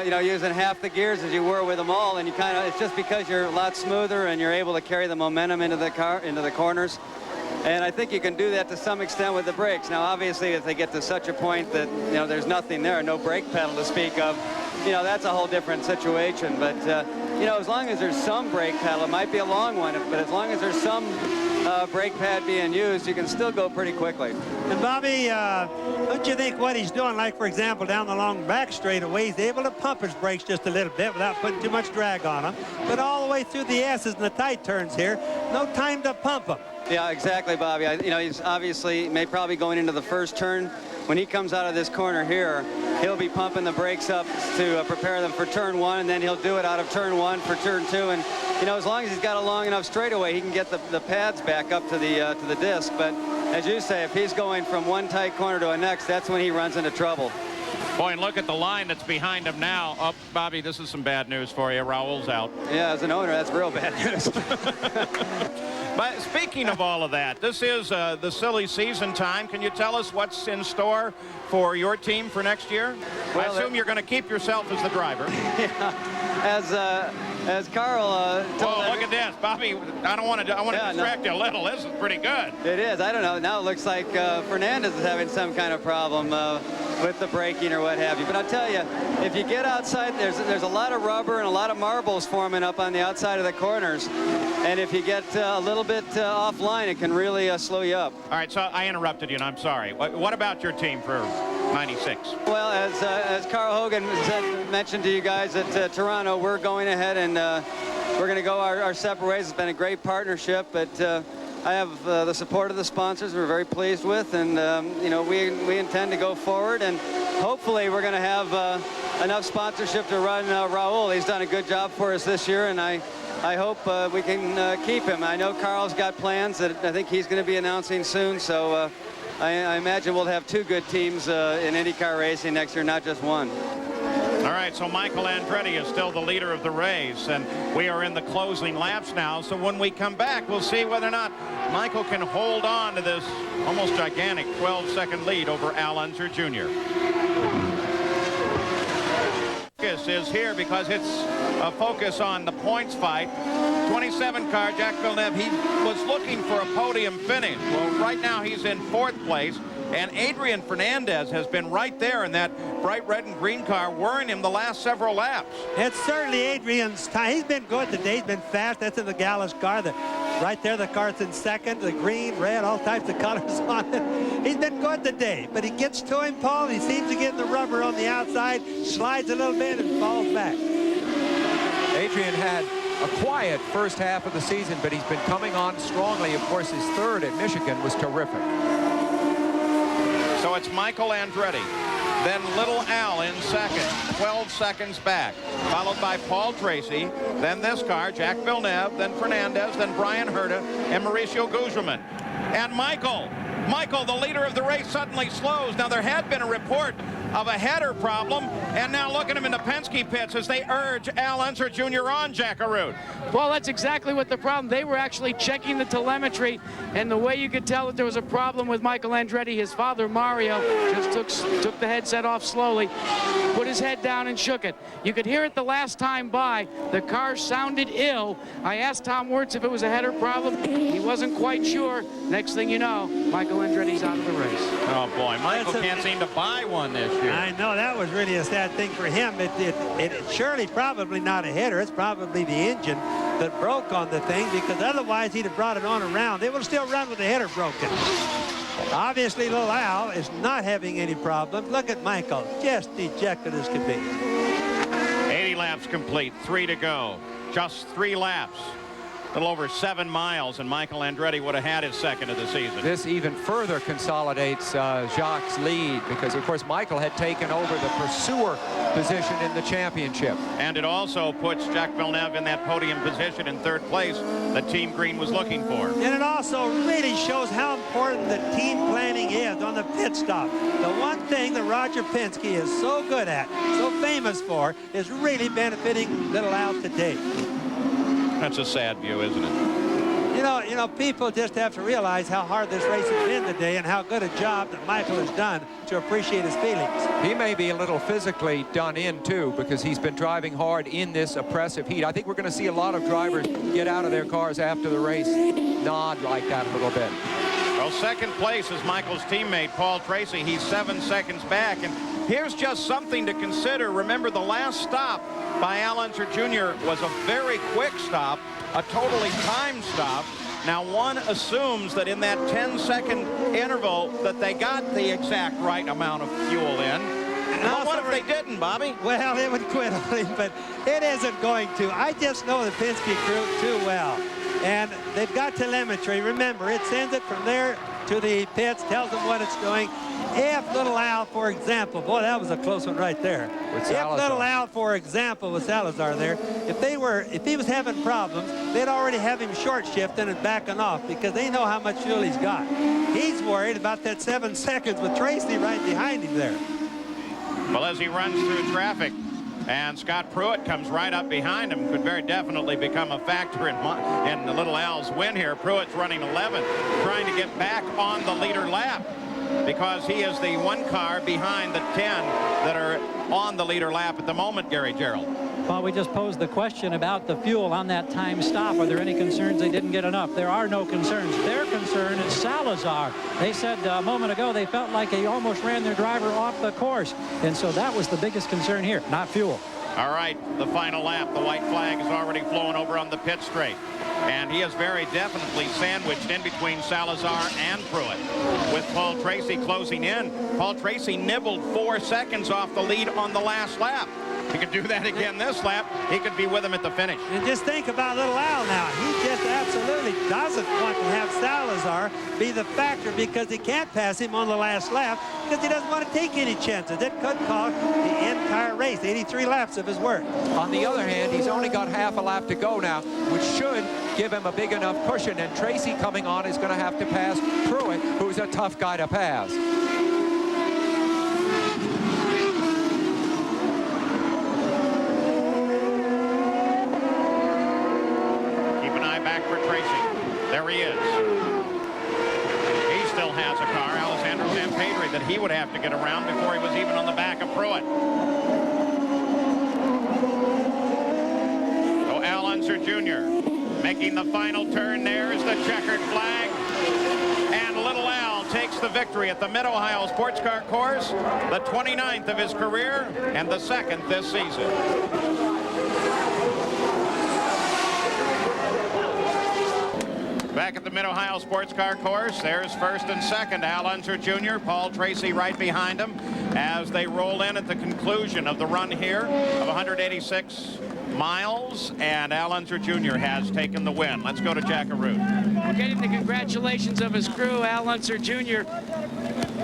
using half the gears as you were with them all, and it's just because you're a lot smoother and you're able to carry the momentum into the car, into the corners. And I think you can do that to some extent with the brakes. Now, obviously, if they get to such a point that, there's nothing there, no brake pedal to speak of, that's a whole different situation. But, as long as there's some brake pedal, it might be a long one, but as long as there's some brake pad being used, you can still go pretty quickly. And Bobby, don't you think what he's doing, like, for example, down the long back straightaway, he's able to pump his brakes just a little bit without putting too much drag on them. But all the way through the S's and the tight turns here, no time to pump them. Yeah, exactly, Bobby. He's obviously probably going into the first turn. When he comes out of this corner here, he'll be pumping the brakes up to prepare them for turn one, and then he'll do it out of turn one for turn two. And as long as he's got a long enough straightaway, he can get the pads back up to the disc. But as you say, if he's going from one tight corner to a next, that's when he runs into trouble. Boy, and look at the line that's behind him now. Oh, Bobby, this is some bad news for you. Raul's out. Yeah, as an owner, that's real bad news. But speaking of all of that, this is the silly season time. Can you tell us what's in store for your team for next year? Well, I assume you're going to keep yourself as the driver. Yeah, as Carl told look at this, Bobby. I want to distract you a little. This is pretty good. It is. I don't know. Now it looks like Fernandez is having some kind of problem with the braking or what have you. But I'll tell you, if you get outside, there's a lot of rubber and a lot of marbles forming up on the outside of the corners. And if you get a little bit offline, it can really slow you up. All right, so I interrupted you, and I'm sorry. What about your team for 96? Well, as Carl Hogan mentioned to you guys at Toronto, we're going ahead and we're going to go our separate ways. It's been a great partnership, but I have the support of the sponsors we're very pleased with, and we intend to go forward, and hopefully we're going to have enough sponsorship to run Raul. He's done a good job for us this year, and I hope we can keep him. I know Carl's got plans that I think he's going to be announcing soon, so I imagine we'll have two good teams in IndyCar racing next year, not just one. All right, so Michael Andretti is still the leader of the race, and we are in the closing laps now. So when we come back, we'll see whether or not Michael can hold on to this almost gigantic 12-second lead over Al Unser Jr. Focus is here because it's a focus on the points fight. 27 car, Jacques Villeneuve, he was looking for a podium finish. Well, right now he's in 4th place. And Adrian Fernandez has been right there in that bright red and green car, worrying him the last several laps. It's certainly Adrian's time. He's been good today. He's been fast. That's in the Gallus car. Right there, the car's in second. The green, red, all types of colors on it. He's been good today. But he gets to him, Paul. He seems to get the rubber on the outside, slides a little bit, and falls back. Adrian had a quiet first half of the season, but he's been coming on strongly. Of course, his third at Michigan was terrific. So it's Michael Andretti, then Little Al in second, 12 seconds back, followed by Paul Tracy, then this car, Jacques Villeneuve, then Fernandez, then Brian Herta, and Mauricio Gugelmin. And Michael, the leader of the race, suddenly slows. Now, there had been a report of a header problem. And now look at him in the Penske pits as they urge Al Unser Jr. on, Jackaroo. Well, that's exactly what the problem. They were actually checking the telemetry, and the way you could tell that there was a problem with Michael Andretti, his father, Mario, just took the headset off slowly, put his head down and shook it. You could hear it the last time by. The car sounded ill. I asked Tom Wirtz if it was a header problem. He wasn't quite sure. Next thing you know, Michael Andretti's out of the race. Oh, boy. Michael can't seem to buy one this year. I know. That was really a sad thing for him. It's surely probably not a header. It's probably the engine that broke on the thing, because otherwise he'd have brought it on around. It will still run with the header broken. Obviously, little Al is not having any problems. Look at Michael, just dejected as could be. 80 laps complete, 3 to go. Just 3 laps. A little over 7 miles, and Michael Andretti would have had his second of the season. This even further consolidates Jacques' lead, because, of course, Michael had taken over the pursuer position in the championship. And it also puts Jacques Villeneuve in that podium position in 3rd place that Team Green was looking for. And it also really shows how important the team planning is on the pit stop. The one thing that Roger Penske is so good at, so famous for, is really benefiting little Al today. That's a sad view, isn't it? You know, people just have to realize how hard this race has been today and how good a job that Michael has done to appreciate his feelings. He may be a little physically done in, too, because he's been driving hard in this oppressive heat. I think we're going to see a lot of drivers get out of their cars after the race, nod like that a little bit. Well, 2nd place is Michael's teammate, Paul Tracy. He's 7 seconds back. And here's just something to consider. Remember, the last stop by Al Unser Jr. was a very quick stop, a totally timed stop. Now, one assumes that in that 10-second interval that they got the exact right amount of fuel in. But what if they didn't, Bobby? Well, it would quit on him, but it isn't going to. I just know the Penske crew too well. And they've got telemetry. Remember, it sends it from there to the pits, tells them what it's doing. If little Al, for example, boy, that was a close one right there. If little Al, for example, with Salazar there, if he was having problems, they'd already have him short shifting and backing off, because they know how much fuel he's got. He's worried about that 7 seconds with Tracy right behind him there. Well, as he runs through traffic, and Scott Pruitt comes right up behind him, could very definitely become a factor in the little Al's win here. Pruitt's running 11, trying to get back on the leader lap, because he is the 1 car behind the 10 that are on the leader lap at the moment, Gary Gerald. Well, we just posed the question about the fuel on that time stop. Are there any concerns they didn't get enough? There are no concerns. Their concern is Salazar. They said a moment ago they felt like they almost ran their driver off the course. And so that was the biggest concern here, not fuel. All right, the final lap. The white flag is already flowing over on the pit straight. And he is very definitely sandwiched in between Salazar and Pruitt, with Paul Tracy closing in. Paul Tracy nibbled 4 seconds off the lead on the last lap. He could do that again this lap. He could be with him at the finish. And just think about little Al now. He just absolutely doesn't want to have Salazar be the factor, because he can't pass him on the last lap, because he doesn't want to take any chances. It could cost the entire race, 83 laps of his work. On the other hand, he's only got half a lap to go now, which should give him a big enough cushion. And Tracy coming on is going to have to pass Pruitt, who's a tough guy to pass. There he is. He still has a car, Alessandro Zampedri, that he would have to get around before he was even on the back of Pruitt. So Al Unser Jr. making the final turn. There is the checkered flag. And little Al takes the victory at the Mid-Ohio Sports Car Course, the 29th of his career and the 2nd this season. Back at the Mid-Ohio Sports Car Course, there's 1st and 2nd, Al Unser Jr., Paul Tracy right behind him, as they roll in at the conclusion of the run here of 186 miles, and Al Unser Jr. has taken the win. Let's go to Jackaroo. We're getting the congratulations of his crew. Al Unser Jr.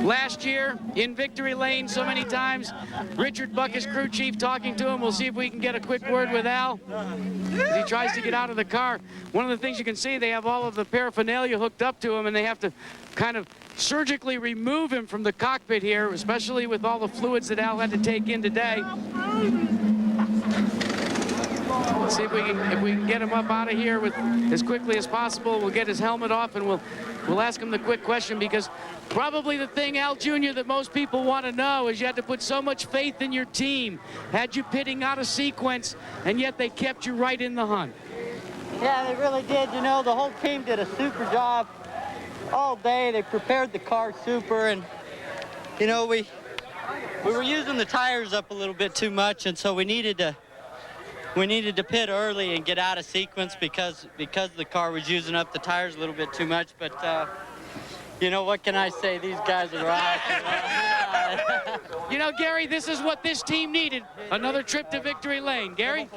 last year in victory lane so many times. Richard Buck, his crew chief, talking to him. We'll see if we can get a quick word with Al as he tries to get out of the car. One of the things you can see, they have all of the paraphernalia hooked up to him, and they have to kind of surgically remove him from the cockpit here, especially with all the fluids that Al had to take in today. Let's see if we can get him up out of here with as quickly as possible. We'll get his helmet off, and we'll ask him the quick question, because probably the thing, Al Jr., that most people want to know is you had to put so much faith in your team, had you pitting out of sequence, and yet they kept you right in the hunt. Yeah, they really did. You know, the whole team did a super job all day. They prepared the car super, and you know, we were using the tires up a little bit too much, and so we needed to pit early and get out of sequence because the car was using up the tires a little bit too much. But you know, what can I say? These guys are awesome. You know, Gary, this is what this team needed. Another trip to victory lane. Gary?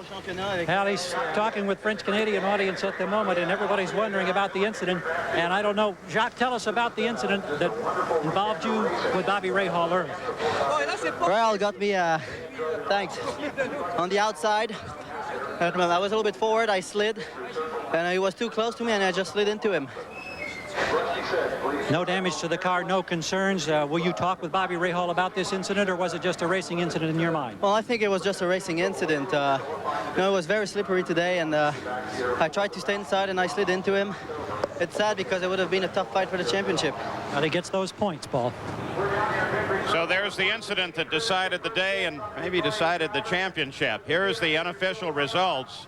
Al, he's talking with French-Canadian audience at the moment, and everybody's wondering about the incident. And I don't know, Jacques, tell us about the incident that involved you with Bobby Rahal early. Rahal got me, thanks, on the outside. I was a little bit forward, I slid, and he was too close to me, and I just slid into him. No damage to the car, no concerns. Will you talk with Bobby Rahal about this incident, or was it just a racing incident in your mind? Well, I think it was just a racing incident. You know, it was very slippery today, and I tried to stay inside, and I slid into him. It's sad because it would have been a tough fight for the championship. But he gets those points, Paul. So there's the incident that decided the day and maybe decided the championship. Here's the unofficial results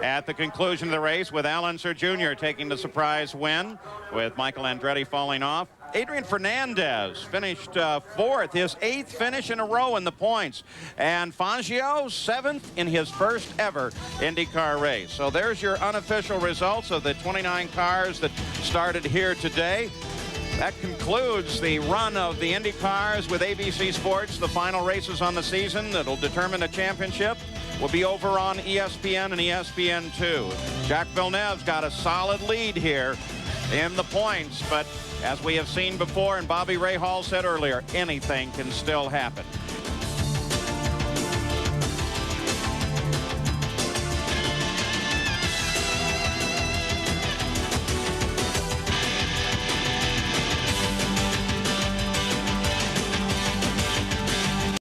at the conclusion of the race, with Al Unser Jr. taking the surprise win, with Michael Andretti falling off. Adrian Fernandez finished fourth, his 8th finish in a row in the points. And Fangio, 7th in his first ever IndyCar race. So there's your unofficial results of the 29 cars that started here today. That concludes the run of the Indy cars with ABC Sports. The final races on the season that'll determine the championship will be over on ESPN and ESPN2. Jacques Villeneuve's got a solid lead here in the points, but as we have seen before and Bobby Rahal said earlier, anything can still happen.